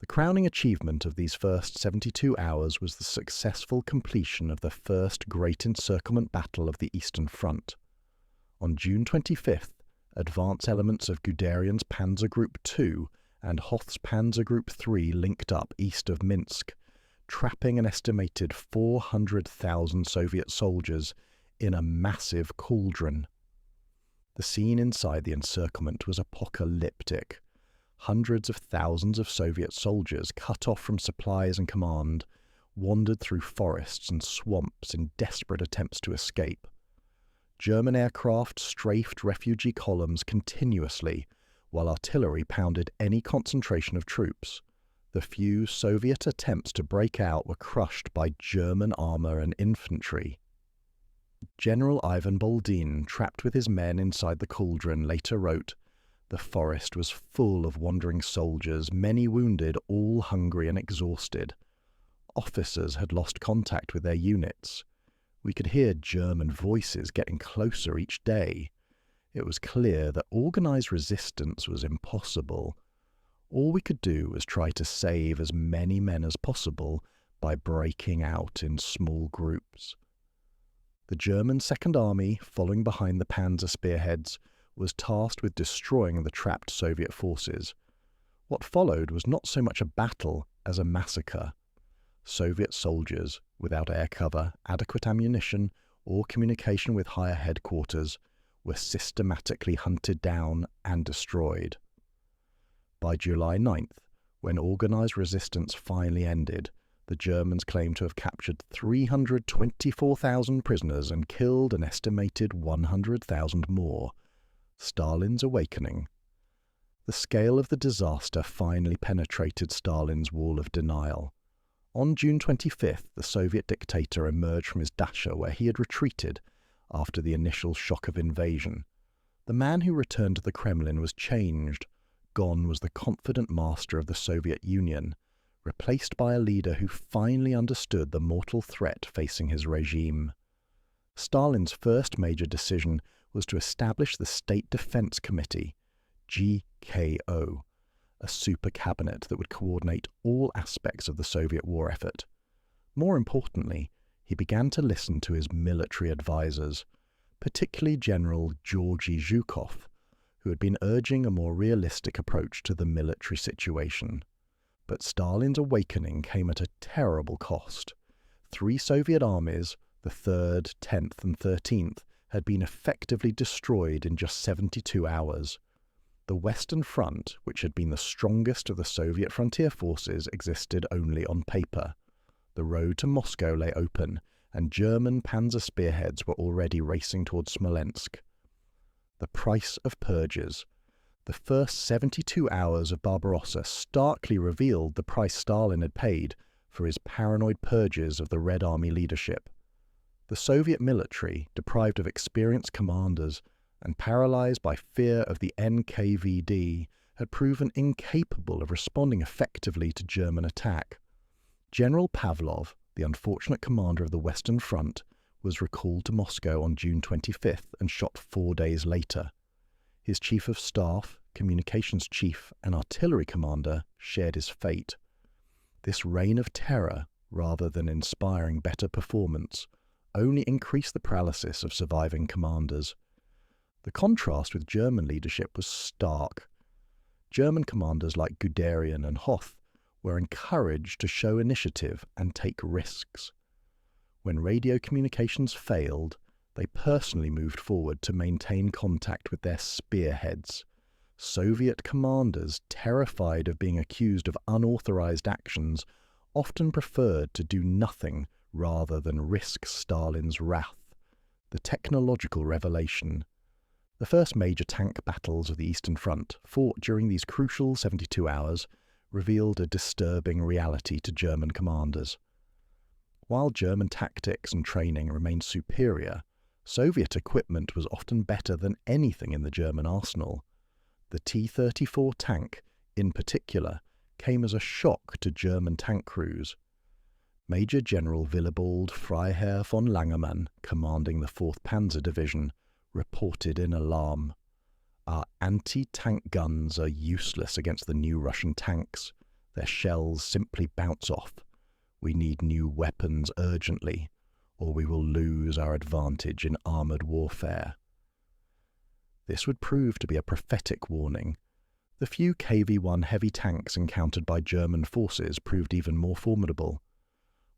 The crowning achievement of these first 72 hours was the successful completion of the first great encirclement battle of the Eastern Front. On June 25th, advance elements of Guderian's Panzer Group 2 and Hoth's Panzer Group 3 linked up east of Minsk, trapping an estimated 400,000 Soviet soldiers in a massive cauldron. The scene inside the encirclement was apocalyptic. Hundreds of thousands of Soviet soldiers, cut off from supplies and command, wandered through forests and swamps in desperate attempts to escape. German aircraft strafed refugee columns continuously, while artillery pounded any concentration of troops. The few Soviet attempts to break out were crushed by German armour and infantry. General Ivan Boldin, trapped with his men inside the cauldron, later wrote, "The forest was full of wandering soldiers, many wounded, all hungry and exhausted. Officers had lost contact with their units. We could hear German voices getting closer each day. It was clear that organized resistance was impossible. All we could do was try to save as many men as possible by breaking out in small groups." The German Second Army, following behind the Panzer spearheads, was tasked with destroying the trapped Soviet forces. What followed was not so much a battle as a massacre. Soviet soldiers, without air cover, adequate ammunition, or communication with higher headquarters, were systematically hunted down and destroyed. By July 9th, when organized resistance finally ended, the Germans claimed to have captured 324,000 prisoners and killed an estimated 100,000 more. Stalin's awakening. The scale of the disaster finally penetrated Stalin's wall of denial. On June 25th, the Soviet dictator emerged from his dacha where he had retreated after the initial shock of invasion. The man who returned to the Kremlin was changed. Gone was the confident master of the Soviet Union, replaced by a leader who finally understood the mortal threat facing his regime. Stalin's first major decision was to establish the State Defense Committee, GKO, a super cabinet that would coordinate all aspects of the Soviet war effort. More importantly, he began to listen to his military advisors, particularly General Georgy Zhukov, who had been urging a more realistic approach to the military situation. But Stalin's awakening came at a terrible cost. 3 Soviet armies, the 3rd, 10th and 13th, had been effectively destroyed in just 72 hours. The Western Front, which had been the strongest of the Soviet frontier forces, existed only on paper. The road to Moscow lay open, and German panzer spearheads were already racing towards Smolensk. The price of purges. The first 72 hours of Barbarossa starkly revealed the price Stalin had paid for his paranoid purges of the Red Army leadership. The Soviet military, deprived of experienced commanders and paralyzed by fear of the NKVD, had proven incapable of responding effectively to German attack. General Pavlov, the unfortunate commander of the Western Front, was recalled to Moscow on June 25th and shot 4 days later. His chief of staff, communications chief, and artillery commander shared his fate. This reign of terror, rather than inspiring better performance, only increased the paralysis of surviving commanders. The contrast with German leadership was stark. German commanders like Guderian and Hoth were encouraged to show initiative and take risks. When radio communications failed, they personally moved forward to maintain contact with their spearheads. Soviet commanders, terrified of being accused of unauthorized actions, often preferred to do nothing rather than risk Stalin's wrath. The technological revelation. The first major tank battles of the Eastern Front, fought during these crucial 72 hours, revealed a disturbing reality to German commanders. While German tactics and training remained superior, Soviet equipment was often better than anything in the German arsenal. The T-34 tank, in particular, came as a shock to German tank crews. Major General Willibald Freiherr von Langemann, commanding the 4th Panzer Division, reported in alarm. "Our anti-tank guns are useless against the new Russian tanks. Their shells simply bounce off. We need new weapons urgently, or we will lose our advantage in armoured warfare. This would prove to be a prophetic warning. The few KV-1 heavy tanks encountered by German forces proved even more formidable.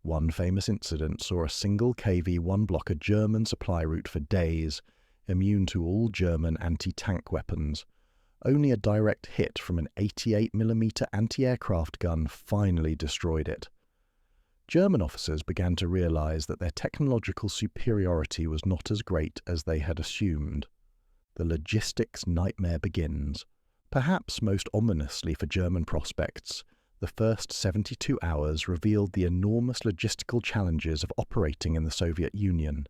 One famous incident saw a single KV-1 block a German supply route for days, immune to all German anti-tank weapons. Only a direct hit from an 88mm anti-aircraft gun finally destroyed it. German officers began to realize that their technological superiority was not as great as they had assumed. The logistics nightmare begins. Perhaps most ominously for German prospects, the first 72 hours revealed the enormous logistical challenges of operating in the Soviet Union.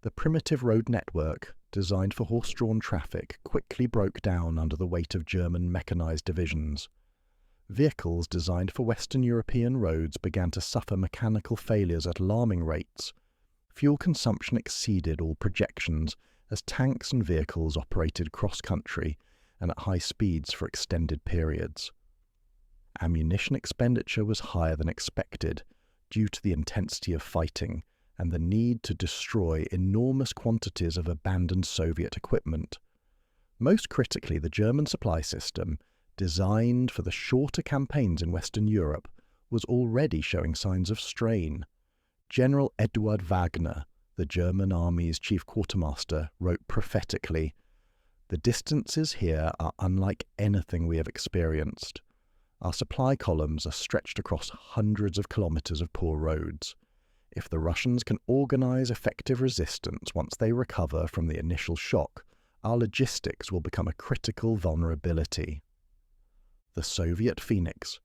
The primitive road network, designed for horse-drawn traffic, quickly broke down under the weight of German mechanized divisions. Vehicles designed for Western European roads began to suffer mechanical failures at alarming rates. Fuel consumption exceeded all projections as tanks and vehicles operated cross-country and at high speeds for extended periods. Ammunition expenditure was higher than expected due to the intensity of fighting and the need to destroy enormous quantities of abandoned Soviet equipment. Most critically, the German supply system, designed for the shorter campaigns in Western Europe, was already showing signs of strain. General Eduard Wagner, the German army's chief quartermaster, wrote prophetically, "The distances here are unlike anything we have experienced. Our supply columns are stretched across hundreds of kilometers of poor roads. If the Russians can organize effective resistance once they recover from the initial shock, our logistics will become a critical vulnerability." The Soviet Phoenix.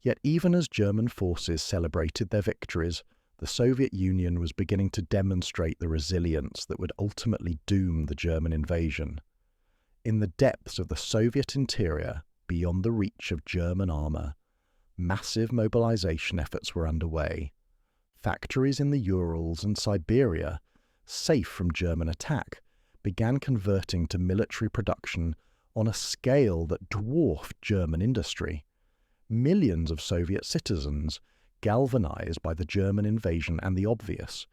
Yet even as German forces celebrated their victories, the Soviet Union was beginning to demonstrate the resilience that would ultimately doom the German invasion. In the depths of the Soviet interior, beyond the reach of German armour, massive mobilization efforts were underway. Factories in the Urals and Siberia, safe from German attack, began converting to military production on a scale that dwarfed German industry. Millions of Soviet citizens, galvanized by the German invasion and the obvious,